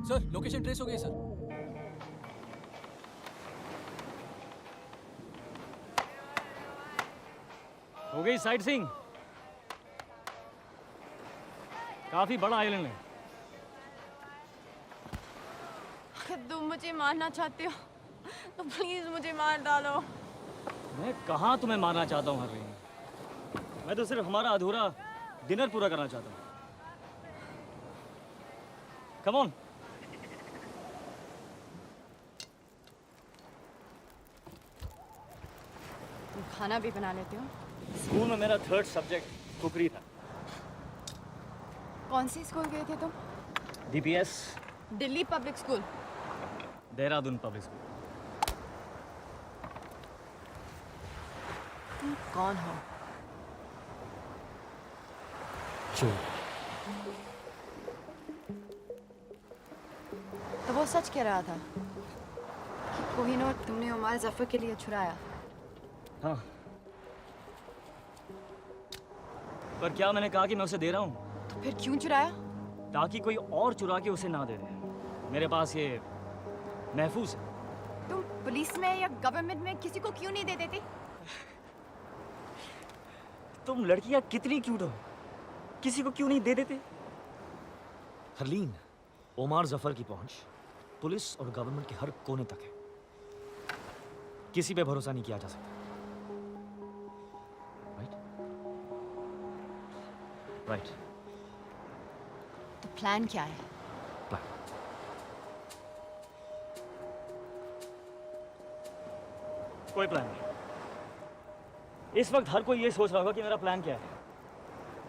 [SPEAKER 18] सर, लोकेशन ट्रेस हो गई सर।
[SPEAKER 1] हो गई साइट सीइंग। काफी बड़ा आइलैंड है।
[SPEAKER 4] अगर तुम मुझे मारना चाहते हो तो प्लीज मुझे मार डालो।
[SPEAKER 1] मैं कहाँ तुम्हें मारना चाहता हूँ हरलीन, मैं तो सिर्फ हमारा अधूरा डिनर पूरा करना चाहता हूँ। Come on.
[SPEAKER 4] तुम खाना भी बना लेते हो?
[SPEAKER 1] स्कूल में मेरा 3rd सब्जेक्ट कुकरी था।
[SPEAKER 4] कौन सी स्कूल गए थे तुम?
[SPEAKER 1] DPS,
[SPEAKER 4] Delhi public school.
[SPEAKER 1] Dehradun public school.
[SPEAKER 4] तुम कौन हो?
[SPEAKER 1] चोर।
[SPEAKER 15] तो वो सच कह रहा था कि कोहिनूर तुमने उमर जफर के लिए छुड़ाया।
[SPEAKER 1] हाँ, पर क्या मैंने कहा कि मैं उसे दे रहा हूँ?
[SPEAKER 15] तो फिर क्यों चुराया?
[SPEAKER 1] ताकि कोई और चुरा के उसे ना दे दे। मेरे पास ये महफूज है।
[SPEAKER 4] तुम पुलिस में या गवर्नमेंट में किसी को क्यों नहीं दे देती?
[SPEAKER 1] तुम लड़कियां कितनी क्यूट हो, किसी को क्यों नहीं दे देते? हरलीन, ओमार जफर की पहुंच पुलिस और गवर्नमेंट के हर कोने तक है। किसी पे भरोसा नहीं किया जा सकता। राइट।
[SPEAKER 15] तो प्लान क्या है?
[SPEAKER 1] प्लान कोई प्लान नहीं। इस वक्त हर कोई ये सोच रहा होगा कि मेरा प्लान क्या है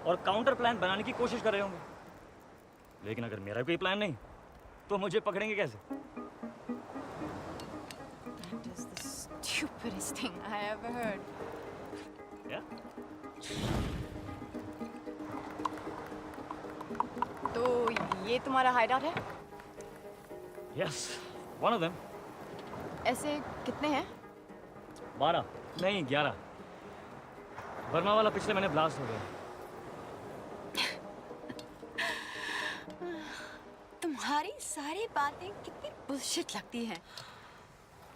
[SPEAKER 1] और काउंटर प्लान बनाने की कोशिश कर रहे होंगे। लेकिन अगर मेरा कोई प्लान नहीं तो मुझे पकड़ेंगे कैसे?
[SPEAKER 4] That is the stupidest thing I ever heard.
[SPEAKER 1] Yeah?
[SPEAKER 4] तो ये तुम्हारा हाइडआउट है?
[SPEAKER 1] Yes, one of them.
[SPEAKER 4] ऐसे कितने हैं?
[SPEAKER 1] 12 नहीं 11। बर्मा वाला पिछले महीने ब्लास्ट हो गया।
[SPEAKER 4] तुम्हारी सारी बातें कितनी बुलशिट लगती हैं।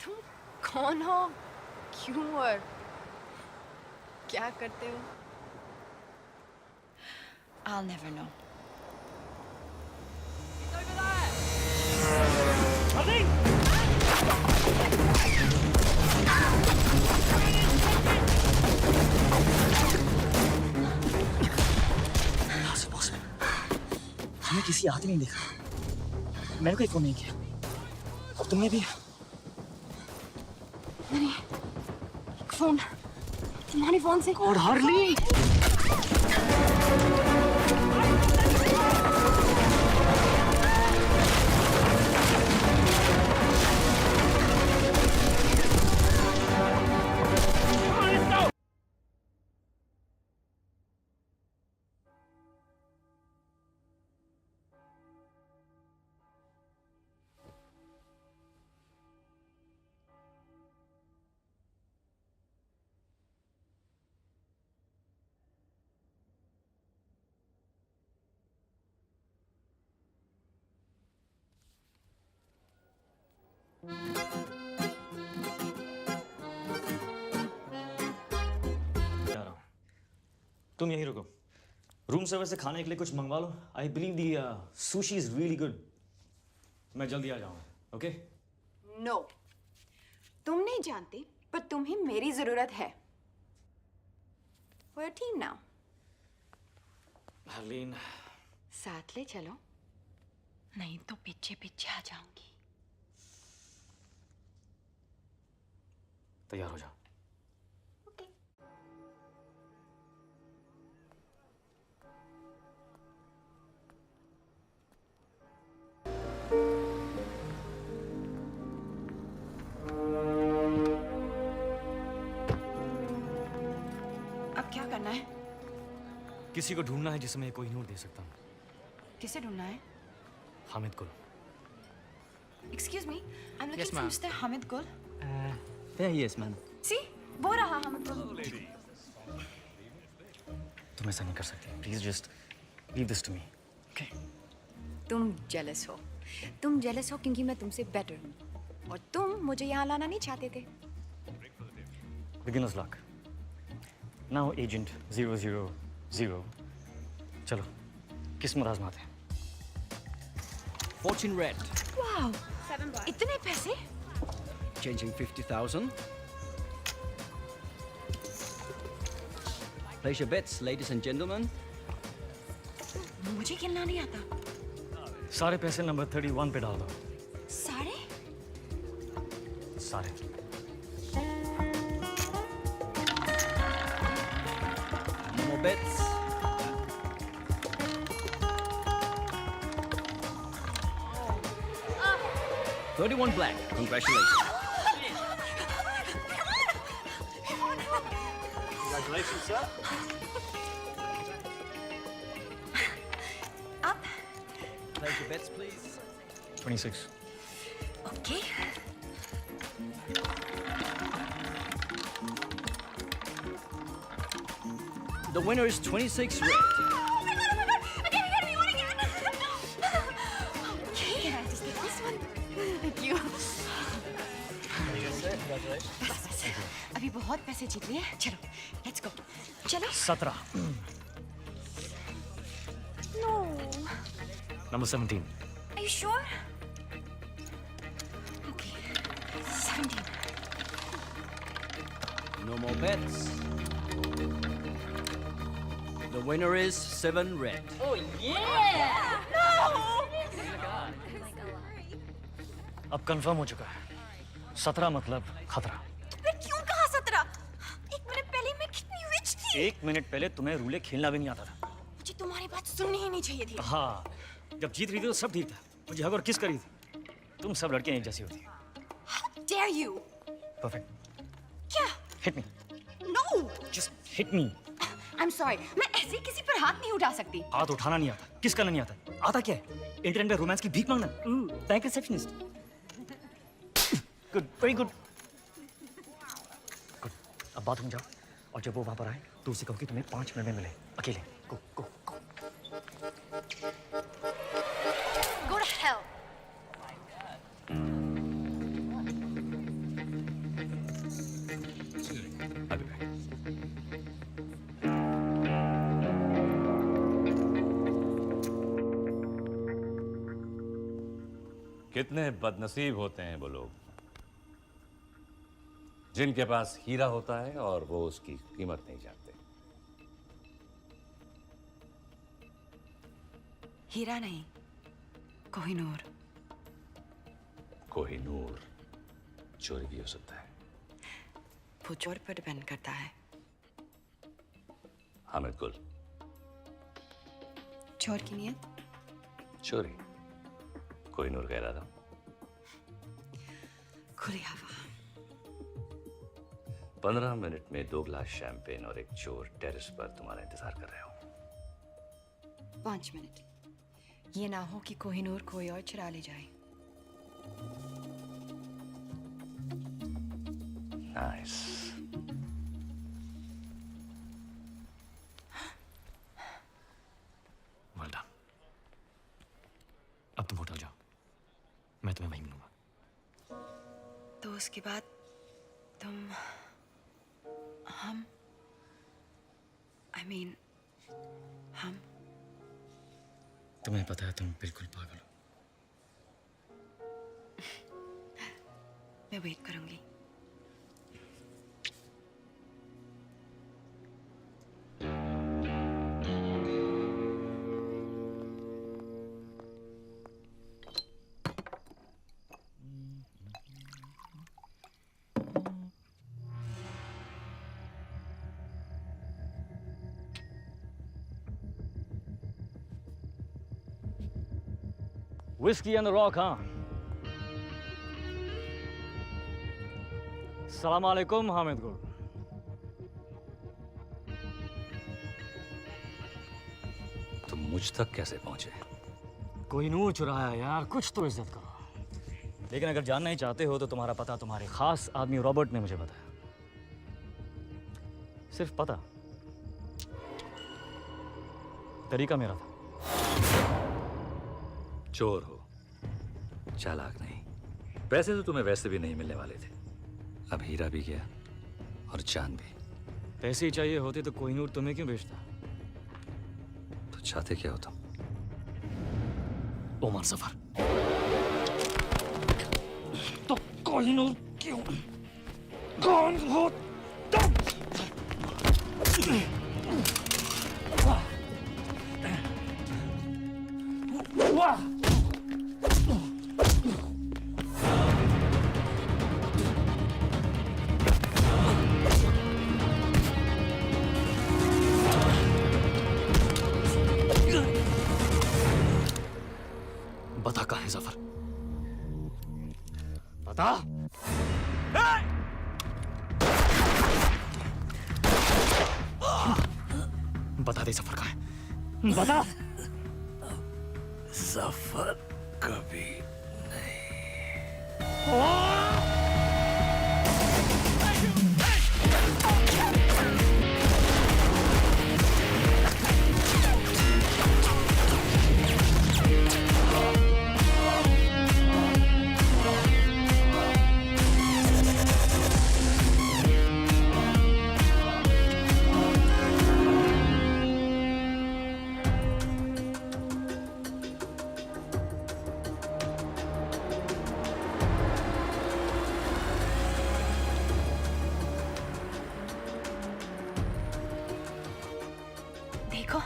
[SPEAKER 4] तुम कौन हो, क्यों और क्या करते हो? I'll never know.
[SPEAKER 1] हमें किसी आदमी ने देखा। मैंने कोई फोन नहीं किया और तुमने भी?
[SPEAKER 4] नहीं, फोन
[SPEAKER 14] तुम्हारे फोन से।
[SPEAKER 1] और हरली तुम यहीं रुको। रूम सर्विस से खाने के लिए कुछ मंगवा लो। I believe the sushi is really good. मैं जल्दी आ जाऊंगा, ओके?
[SPEAKER 15] नो, तुम नहीं जानती पर तुम्हें मेरी जरूरत है। We're a team now.
[SPEAKER 1] Harleen,
[SPEAKER 15] साथ ले चलो, नहीं तो पीछे पीछे आ जाऊंगी।
[SPEAKER 1] तैयार हो जाओ।
[SPEAKER 15] अब क्या करना है?
[SPEAKER 1] किसी को ढूंढना है जिसे मैं कोहिनूर दे सकता हूँ।
[SPEAKER 15] किसे ढूंढना है?
[SPEAKER 1] हामिद गुल।
[SPEAKER 15] Excuse me, I'm looking
[SPEAKER 18] Yes,
[SPEAKER 15] for
[SPEAKER 18] ma'am.
[SPEAKER 15] Mr. Hamid Gul.
[SPEAKER 18] There he is, ma'am.
[SPEAKER 15] See, वो रहा Hamid Gul.
[SPEAKER 1] तुम ऐसा नहीं कर सकती। Please just leave this to me, okay?
[SPEAKER 15] तुम जेलस हो। तुम जेलस हो क्योंकि मैं तुमसे बेटर हूँ और तुम मुझे यहाँ लाना नहीं चाहते थे।
[SPEAKER 1] Beginners luck. Now agent 000। चलो, किस्मत आजमाते हैं।
[SPEAKER 9] Fortune red.
[SPEAKER 15] वाह, इतने पैसे?
[SPEAKER 9] Changing 50,000. Place your bets, ladies and gentlemen.
[SPEAKER 15] मुझे खेलना नहीं आता।
[SPEAKER 1] सारे पैसे नंबर 31 पे डाल दो।
[SPEAKER 15] सारे?
[SPEAKER 1] सारे।
[SPEAKER 9] More bets. $31 black. Congratulations.
[SPEAKER 19] Congratulations, sir.
[SPEAKER 15] Up.
[SPEAKER 9] Place your bets, please.
[SPEAKER 1] 26.
[SPEAKER 15] Okay.
[SPEAKER 9] The winner is 26 red.
[SPEAKER 15] Okay, I just get this one. Thank you. बस, अभी बहुत पैसे जीत लिए। चलो, let's go. चलो।
[SPEAKER 1] 17।
[SPEAKER 15] No.
[SPEAKER 1] Number 17।
[SPEAKER 15] Are you sure? Okay. 17.
[SPEAKER 9] No more bets. The winner is 7 red.
[SPEAKER 13] Oh yeah!
[SPEAKER 1] अब confirm हो चुका है। 17 मतलब खतरा।
[SPEAKER 15] मैं क्यों कहा 17? एक मिनट पहले मैं कितनी रिच थी।
[SPEAKER 1] एक मिनट पहले तुम्हें रूले खेलना भी नहीं आता था।
[SPEAKER 15] मुझे तुम्हारी बात सुननी ही नहीं चाहिए थी।
[SPEAKER 1] हाँ, जब जीत रही थी तो सब ठीक था। मुझे हग और किस करी थी। तुम सब लड़कियां एक जैसी होती।
[SPEAKER 15] How dare you?
[SPEAKER 1] परफेक्ट।
[SPEAKER 15] क्या?
[SPEAKER 1] Hit me.
[SPEAKER 15] No.
[SPEAKER 1] Just hit me.
[SPEAKER 15] I'm sorry. मैं ऐसे किसी पर हाथ नहीं उठा सकती।
[SPEAKER 1] हाथ उठाना नहीं आता, किस करना नहीं आता। आता क्या है? इंटरनेट पे रोमांस की भीख मांगना। Bank receptionist. Good, very good. Good. अब बाथरूम जाओ और जब वो वहां पर आए तो उसे कहो कि तुम्हें 5 मिनट में मिले, अकेले। गो गो गो।
[SPEAKER 15] Go to hell.
[SPEAKER 7] I'll be back.
[SPEAKER 16] कितने बदनसीब होते हैं वो लोग जिनके पास हीरा होता है और वो उसकी कीमत नहीं जानते।
[SPEAKER 15] हीरा नहीं, कोहिनूर।
[SPEAKER 16] कोहिनूर चोरी भी हो सकता है।
[SPEAKER 15] वो चोर पर डिपेंड करता है।
[SPEAKER 16] हामिद गुल।
[SPEAKER 15] चोर की नियत?
[SPEAKER 16] चोरी कोई नूर कह रहा था।
[SPEAKER 15] खुली हवा।
[SPEAKER 16] 15 मिनट में 2 गिलास शैंपेन और एक चोर टेरेस पर तुम्हारा इंतजार कर रहे हो।
[SPEAKER 15] 5 मिनट। ये ना हो कि कोहिनूर कोई और चुरा ले जाए।
[SPEAKER 16] नाइस।
[SPEAKER 1] Well done. अब तुम होटल जाओ, मैं तुम्हें वहीं मिलूंगा।
[SPEAKER 15] तो उसके बाद तुम हम हम
[SPEAKER 1] तुम्हें पता है तुम बिल्कुल पागल हो।
[SPEAKER 15] मैं वेट करूंगी।
[SPEAKER 1] Whiskey on the rock, हाँ? सलाम अलैकुम हामिद गुल।
[SPEAKER 16] तुम मुझ तक कैसे पहुंचे?
[SPEAKER 1] कोहिनूर चुराया यार, कुछ तो इज्जत करो। लेकिन अगर जानना ही चाहते हो तो तुम्हारा पता तुम्हारे खास आदमी रॉबर्ट ने मुझे बताया। सिर्फ पता, तरीका मेरा था।
[SPEAKER 16] चोर हो, चालाक नहीं। पैसे तो तुम्हें वैसे भी नहीं मिलने वाले थे। अब हीरा भी गया और चांद भी।
[SPEAKER 1] पैसे ही चाहिए होते तो कोहिनूर तुम्हें क्यों बेचता?
[SPEAKER 16] तो चाहते क्या हो तुम?
[SPEAKER 1] ओमर सफर। तो कोहिनूर क्यों? कौन हो तुम? वाह! बता कहाँ है जफर? बता। बता दे जफर कहाँ है? बता।
[SPEAKER 7] जफर कभी
[SPEAKER 15] देखो,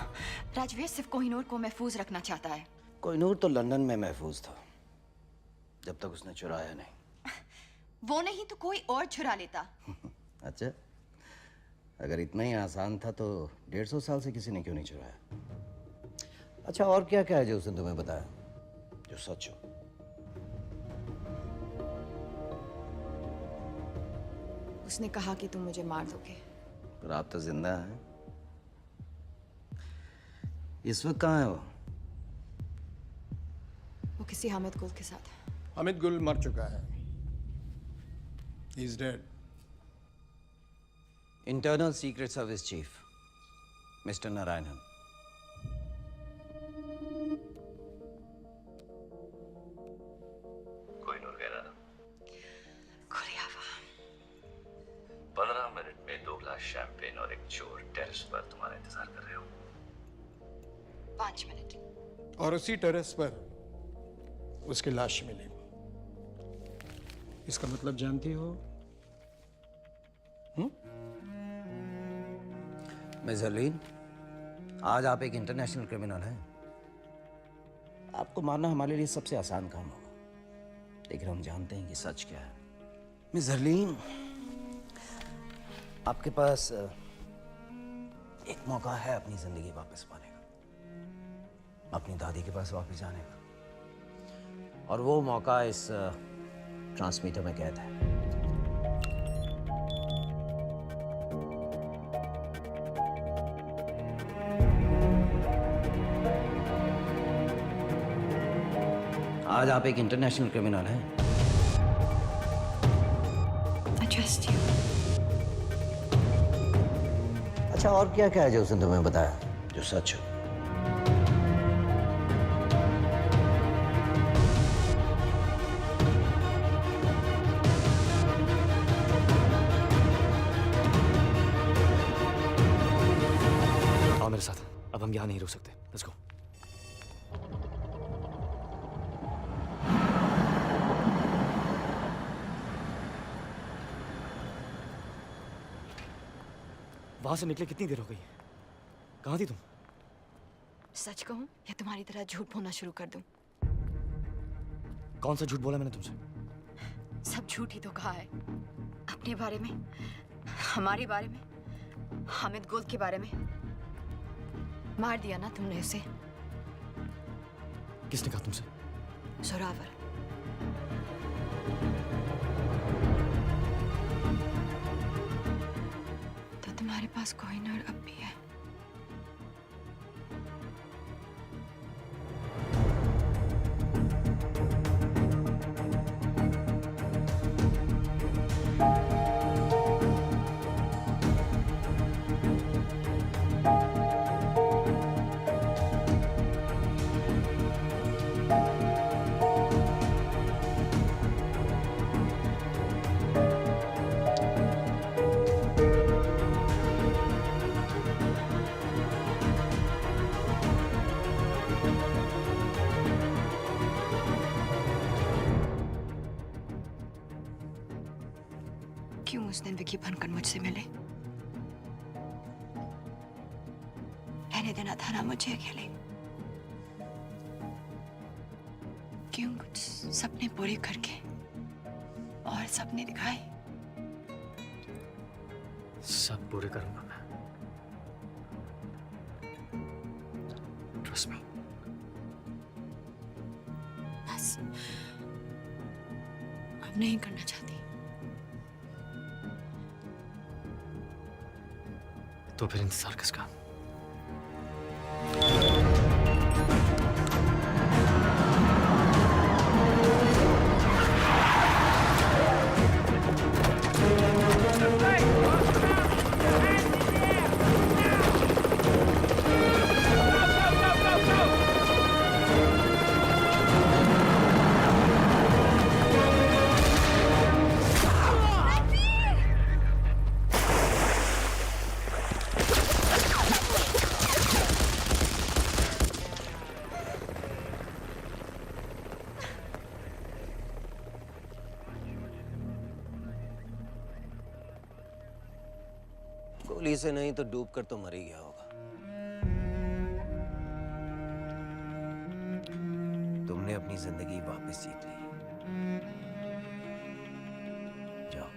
[SPEAKER 15] राजवीर सिर्फ कोहिनूर को महफूज रखना चाहता है।
[SPEAKER 3] कोहिनूर तो लंदन में महफूज था जब तक उसने चुराया नहीं।
[SPEAKER 15] वो नहीं तो कोई और चुरा लेता।
[SPEAKER 3] अच्छा, अगर इतना ही आसान था तो 150 साल से किसी ने क्यों नहीं चुराया? अच्छा, और क्या क्या है जो उसने तुम्हें बताया जो सच हो?
[SPEAKER 15] उसने कहा कि तुम मुझे मार दोगे।
[SPEAKER 3] पर आप तो जिंदा हैं। इस वक्त कहाँ है वो?
[SPEAKER 15] वो किसी हामिद गुल के साथ है।
[SPEAKER 19] हामिद गुल मर चुका है। He is dead.
[SPEAKER 3] Internal secret service chief mister Narayanan.
[SPEAKER 16] Kohinoor कह रहा था।
[SPEAKER 15] खुली हवा।
[SPEAKER 16] 15 मिनट में 2 गिलास शैंपेन और एक चोर टेरेस पर तुम्हारा इंतजार कर रहे हो।
[SPEAKER 15] 5 मिनट।
[SPEAKER 19] और उसी टेरेस पर उसकी लाश मिली। इसका मतलब जानती हो?
[SPEAKER 3] मिस हरलीन, आज आप एक इंटरनेशनल क्रिमिनल हैं। आपको मारना हमारे लिए सबसे आसान काम होगा, लेकिन हम जानते हैं कि सच क्या है। मिस हरलीन, आपके पास एक
[SPEAKER 7] मौका है अपनी जिंदगी वापस पाने का, अपनी दादी के पास वापस जाने का, और वो मौका इस ट्रांसमीटर में कैद है। आज आप एक इंटरनेशनल क्रिमिनल हैं।
[SPEAKER 15] I trust you.
[SPEAKER 7] अच्छा, और क्या क्या है जो उसने तुम्हें बताया जो सच हो?
[SPEAKER 1] आओ मेरे साथ, अब हम यहाँ नहीं रुक सकते। Let's go. वहां से निकले कितनी देर हो गई? कहाँ थी तुम?
[SPEAKER 15] सच कहूं या तुम्हारी तरह झूठ बोलना शुरू कर दूं?
[SPEAKER 1] कौन सा झूठ बोला मैंने तुमसे?
[SPEAKER 15] सब झूठ ही तो कहा है। अपने बारे में, हमारे बारे में, हामिद गुल के बारे में। मार दिया ना तुमने उसे।
[SPEAKER 1] किसने कहा तुमसे?
[SPEAKER 15] जोरावर। तो तुम्हारे पास कोहिनूर अब भी है। क्यों उस दिन विकी बनकर मुझसे मिले? रहने देना था ना मुझे अकेले। क्यों कुछ सपने पूरे करके और सपने दिखाए?
[SPEAKER 1] सब पूरे करूंगा मैं। Trust me.
[SPEAKER 15] बस अब नहीं करना चाहती।
[SPEAKER 1] तो फिर इंतजार किसका?
[SPEAKER 7] गोली से नहीं तो डूब कर तो मर ही गया होगा। तुमने अपनी जिंदगी वापस जीत ली। जाओ।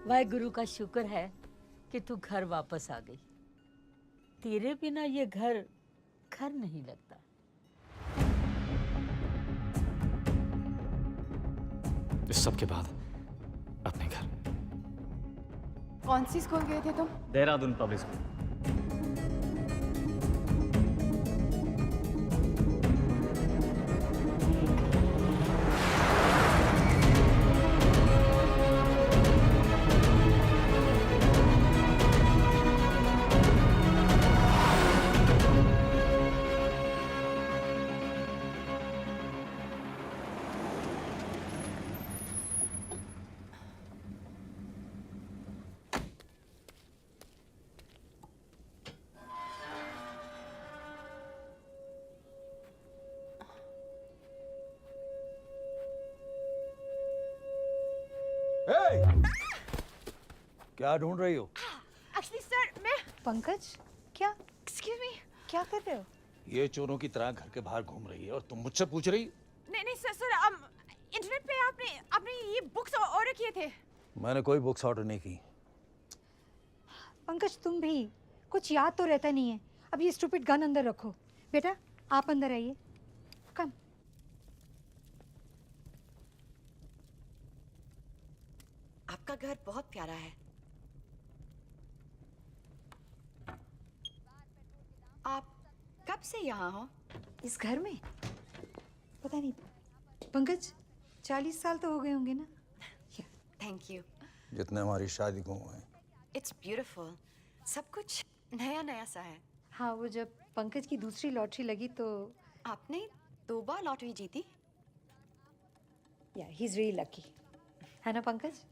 [SPEAKER 10] वाहेगुरु का शुक्र है कि तू घर वापस आ गई। तेरे बिना ये घर घर नहीं लगता।
[SPEAKER 1] इस सब के बाद अपने घर।
[SPEAKER 15] कौन सी स्कूल गए थे तुम?
[SPEAKER 1] Dehradun public school.
[SPEAKER 5] क्या ढूंढ रही हो?
[SPEAKER 4] एक्चुअली सर मैं
[SPEAKER 15] पंकज, क्या?
[SPEAKER 4] एक्सक्यूज मी, क्या कर रहे हो?
[SPEAKER 5] ये चोरों की तरह घर के बाहर घूम रही है और तुम मुझसे पूछ रही?
[SPEAKER 4] नहीं नहीं सर सर इंटरनेट पे आपने ये बुक्स ऑर्डर किए थे।
[SPEAKER 5] मैंने कोई बुक्स ऑर्डर नहीं की।
[SPEAKER 2] पंकज तुम भी कुछ याद तो रहता नहीं है। अब ये स्टूपिड गन अंदर रखो। बेटा आप अंदर आइए। कम।
[SPEAKER 15] आपका घर बहुत प्यारा है। आप कब से यहाँ हो?
[SPEAKER 2] इस घर में पता नहीं पंकज 40 साल तो हो गए होंगे ना।
[SPEAKER 15] Thank you.
[SPEAKER 5] जितने हमारी शादी को हुए।
[SPEAKER 15] It's beautiful. सब कुछ नया नया सा है।
[SPEAKER 2] हाँ, वो जब पंकज की दूसरी लॉटरी लगी तो
[SPEAKER 15] आपने 2 बार लॉटरी जीती?
[SPEAKER 2] या ही इज रियली लकी, है ना पंकज?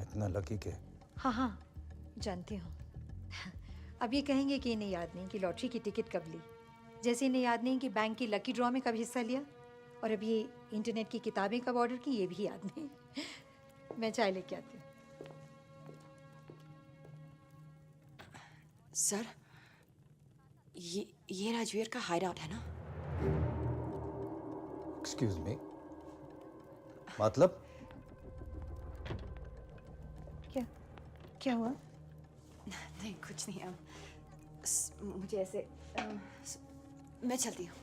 [SPEAKER 5] इतना लकी के?
[SPEAKER 2] हाँ हाँ जानती हूँ। अब ये कहेंगे कि इन्हें याद नहीं कि लॉटरी की टिकट कब ली, जैसे इन्हें याद नहीं कि बैंक की लकी ड्रॉ में कब हिस्सा लिया, और अब ये इंटरनेट की किताबें कब ऑर्डर की ये भी याद नहीं। मैं चाय लेके आती हूँ।
[SPEAKER 15] सर, ये राजवीर का हाइड आउट है ना?
[SPEAKER 5] एक्सक्यूज मी, मतलब?
[SPEAKER 2] क्या हुआ?
[SPEAKER 15] नहीं कुछ नहीं। मुझे ऐसे मैं चलती हूँ।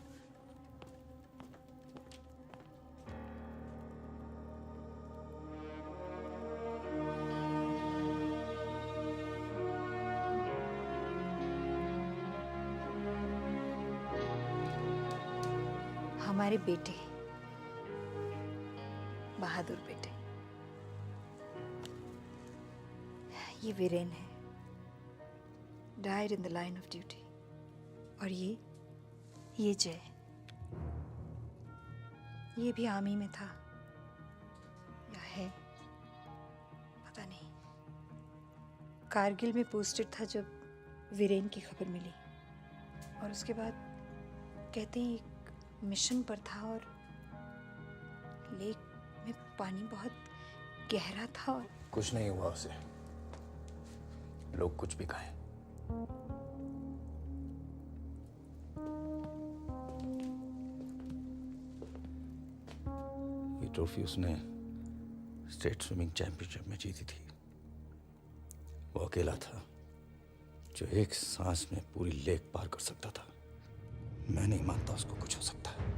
[SPEAKER 2] हमारे बेटे, बहादुर बेटे, ये वीरेन है, died in the line of duty. और ये जय, ये भी आर्मी में था या है पता नहीं। कारगिल में पोस्टेड था जब वीरेन की खबर मिली, और उसके बाद कहते हैं एक मिशन पर था और लेक में पानी बहुत गहरा था और
[SPEAKER 5] कुछ नहीं हुआ उसे, लोग कुछ भी कहें। ये ट्रॉफी उसने स्टेट स्विमिंग चैंपियनशिप में जीती थी। वो अकेला था जो एक सांस में पूरी लेक पार कर सकता था। मैं नहीं मानता उसको कुछ हो सकता है।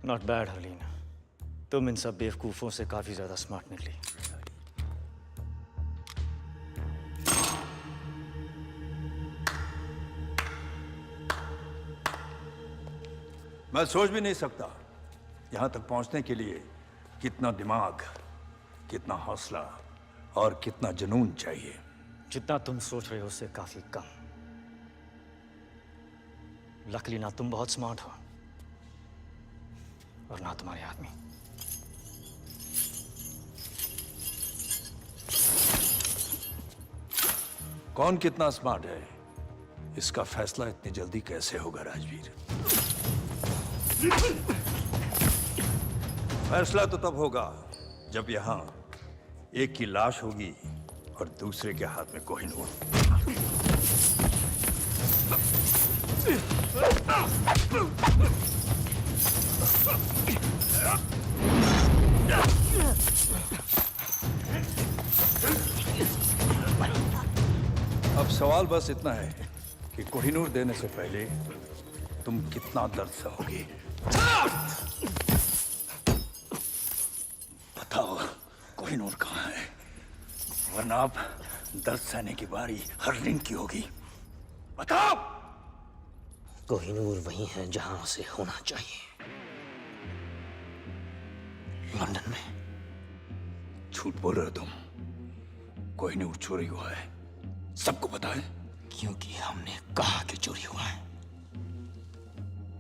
[SPEAKER 1] नॉट बैड हरलीन, तुम इन सब बेवकूफ़ों से काफ़ी ज़्यादा स्मार्ट निकली।
[SPEAKER 5] मैं सोच भी नहीं सकता यहाँ तक पहुँचने के लिए कितना दिमाग, कितना हौसला और कितना जुनून चाहिए।
[SPEAKER 1] जितना तुम सोच रहे हो उससे काफ़ी कम। लकली ना तुम बहुत स्मार्ट हो और ना तुम्हारे आदमी।
[SPEAKER 5] कौन कितना स्मार्ट है इसका फैसला इतनी जल्दी कैसे होगा राजवीर? फैसला तो तब होगा जब यहां एक की लाश होगी और दूसरे के हाथ में कोहिनूर। अब सवाल बस इतना है कि कोहिनूर देने से पहले तुम कितना दर्द सहोगे। बताओ कोहिनूर कहाँ है, वरना अब दर्द सहने की बारी हरलिन की होगी। बताओ।
[SPEAKER 7] कोहिनूर वही है जहां उसे होना चाहिए, लंदन में।
[SPEAKER 5] झूठ बोल रहे हो तुम। कोहिनूर चोरी हुआ है, सबको पता है।
[SPEAKER 7] क्योंकि हमने कहा कि चोरी हुआ है।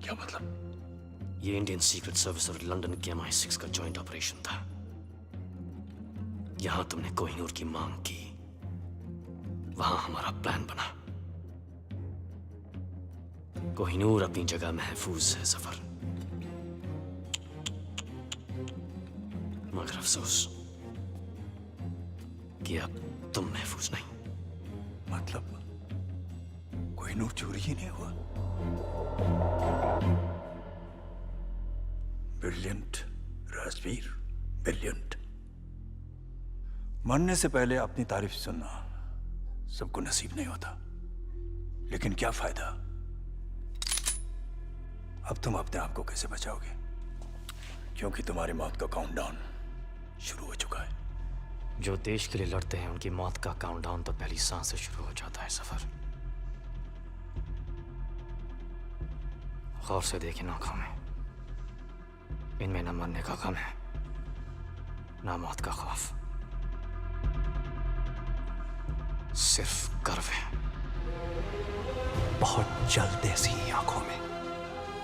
[SPEAKER 5] क्या मतलब?
[SPEAKER 7] ये इंडियन सीक्रेट सर्विस और लंदन के MI6 का जॉइंट ऑपरेशन था। यहां तुमने कोहिनूर की मांग की, वहां हमारा प्लान बना। कोहिनूर अपनी जगह महफूज है सफर, मगर अफसोस कि अब तुम महफूज नहीं।
[SPEAKER 5] मतलब कोहिनूर चोरी ही नहीं हुआ? Brilliant Rajveer, brilliant. मरने से पहले अपनी तारीफ सुनना सबको नसीब नहीं होता, लेकिन क्या फायदा? अब तुम अपने आप को कैसे बचाओगे? क्योंकि तुम्हारी मौत का काउंटडाउन शुरू हो चुका है।
[SPEAKER 7] जो देश के लिए लड़ते हैं उनकी मौत का काउंटडाउन तो पहली सांस से शुरू हो जाता है सफर। गौर से देखें आंखों में, इनमें न मरने का गम है, न मौत का खौफ, सिर्फ गर्व है।
[SPEAKER 5] बहुत जल्द ऐसी आंखों में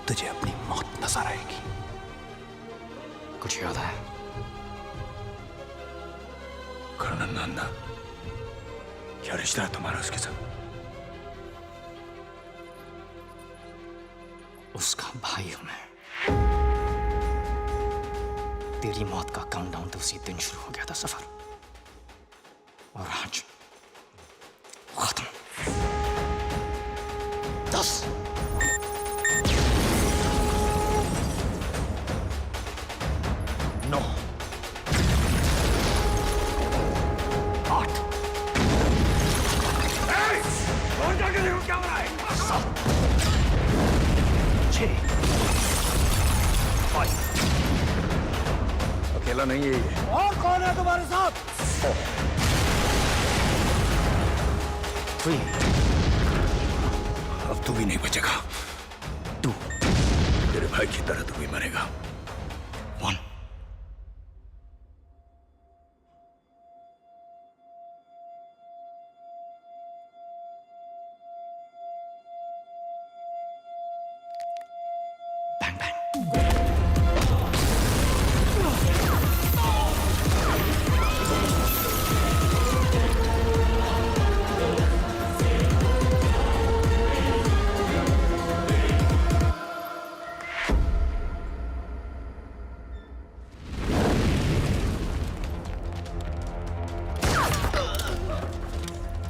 [SPEAKER 5] तुझे अपनी मौत नजर आएगी।
[SPEAKER 7] कुछ याद है?
[SPEAKER 5] कर्नल नंदा, क्या रिश्ता है तुम्हारा उसके साथ?
[SPEAKER 7] उसका भाई हूं मैं। तेरी मौत का काउंटडाउन तो उसी दिन शुरू हो गया था सफर, और आज खत्म। 10 9 8
[SPEAKER 5] और जाके देखो क्या हो रहा है।
[SPEAKER 7] 7 6 5
[SPEAKER 5] अकेला नहीं है ये।
[SPEAKER 11] और कौन है तुम्हारे साथ?
[SPEAKER 7] 3
[SPEAKER 5] अब तू भी नहीं बचेगा।
[SPEAKER 7] 2
[SPEAKER 5] तेरे भाई की तरह तू भी मरेगा।
[SPEAKER 7] 1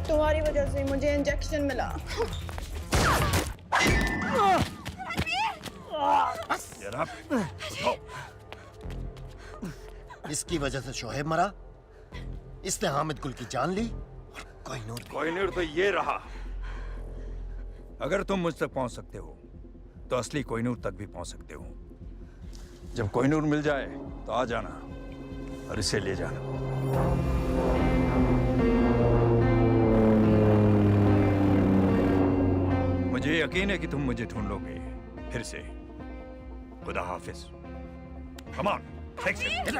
[SPEAKER 12] तुम्हारी वजह से मुझे इंजेक्शन मिला।
[SPEAKER 21] इसकी वजह से शोहेब मरा, इसने हामिद गुल की जान ली, और
[SPEAKER 5] कोहिनूर तो ये रहा। अगर तुम मुझ तक पहुंच सकते हो तो असली कोहिनूर तक भी पहुंच सकते हो। जब कोहिनूर मिल जाए तो आ जाना और इसे ले जाना। मुझे यकीन है कि तुम मुझे ढूंढ लोगे फिर से। खुदा हाफिज। Come on, take it.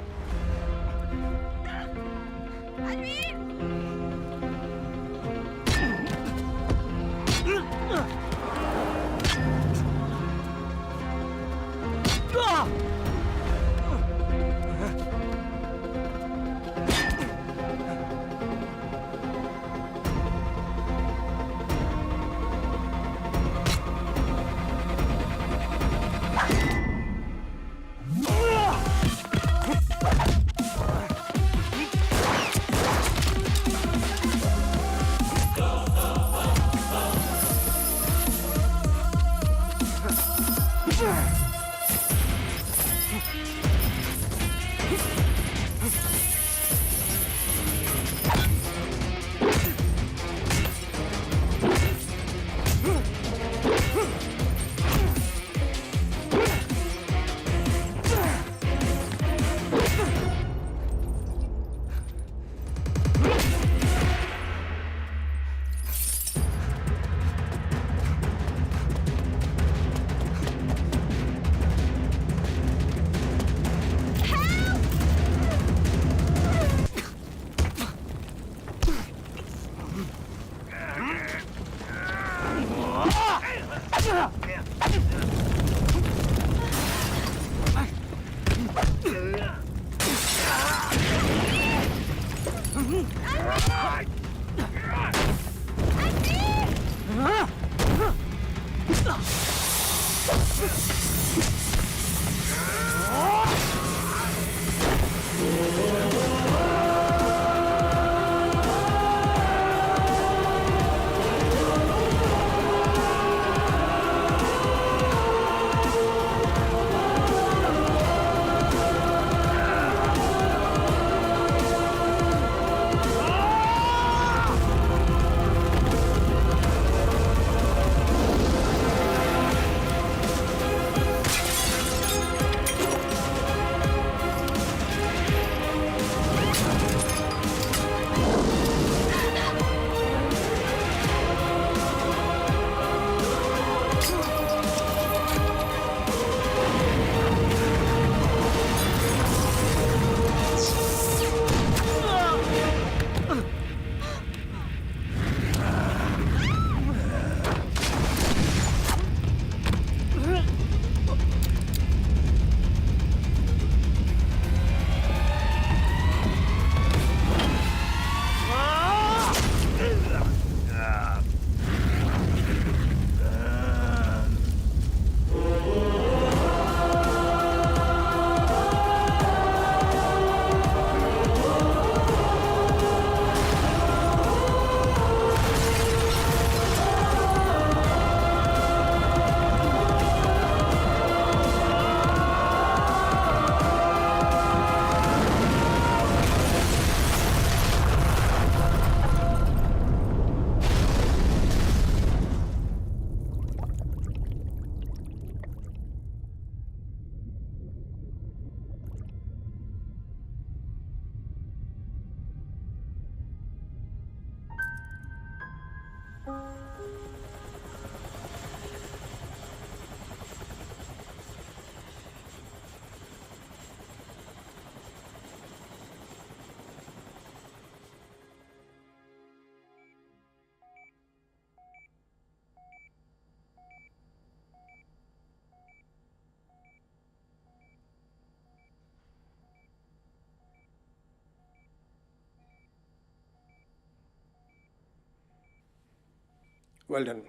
[SPEAKER 19] Well done.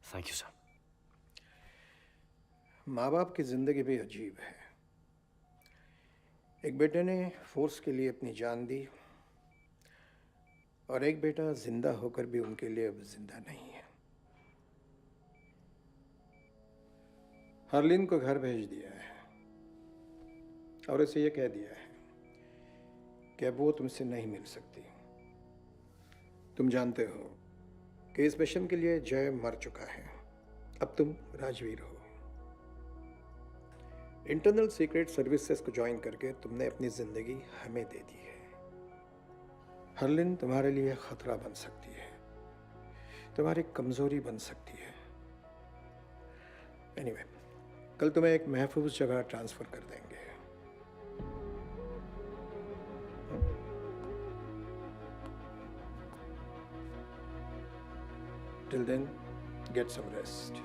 [SPEAKER 9] Thank you sir.
[SPEAKER 19] माँ बाप की जिंदगी भी अजीब है। एक बेटे ने फोर्स के लिए अपनी जान दी और एक बेटा जिंदा होकर भी उनके लिए अब जिंदा नहीं है। हरलीन को घर भेज दिया है और उसे यह कह दिया है कि अब वो तुमसे नहीं मिल सकती। तुम जानते हो कि इस मिशन के लिए जय मर चुका है, अब तुम राजवीर हो। इंटरनल सीक्रेट सर्विसेज को ज्वाइन करके तुमने अपनी जिंदगी हमें दे दी है। हरलिन तुम्हारे लिए खतरा बन सकती है, तुम्हारी कमजोरी बन सकती है। एनीवे, कल तुम्हें एक महफूज जगह ट्रांसफर कर देंगे। Till then, get some rest.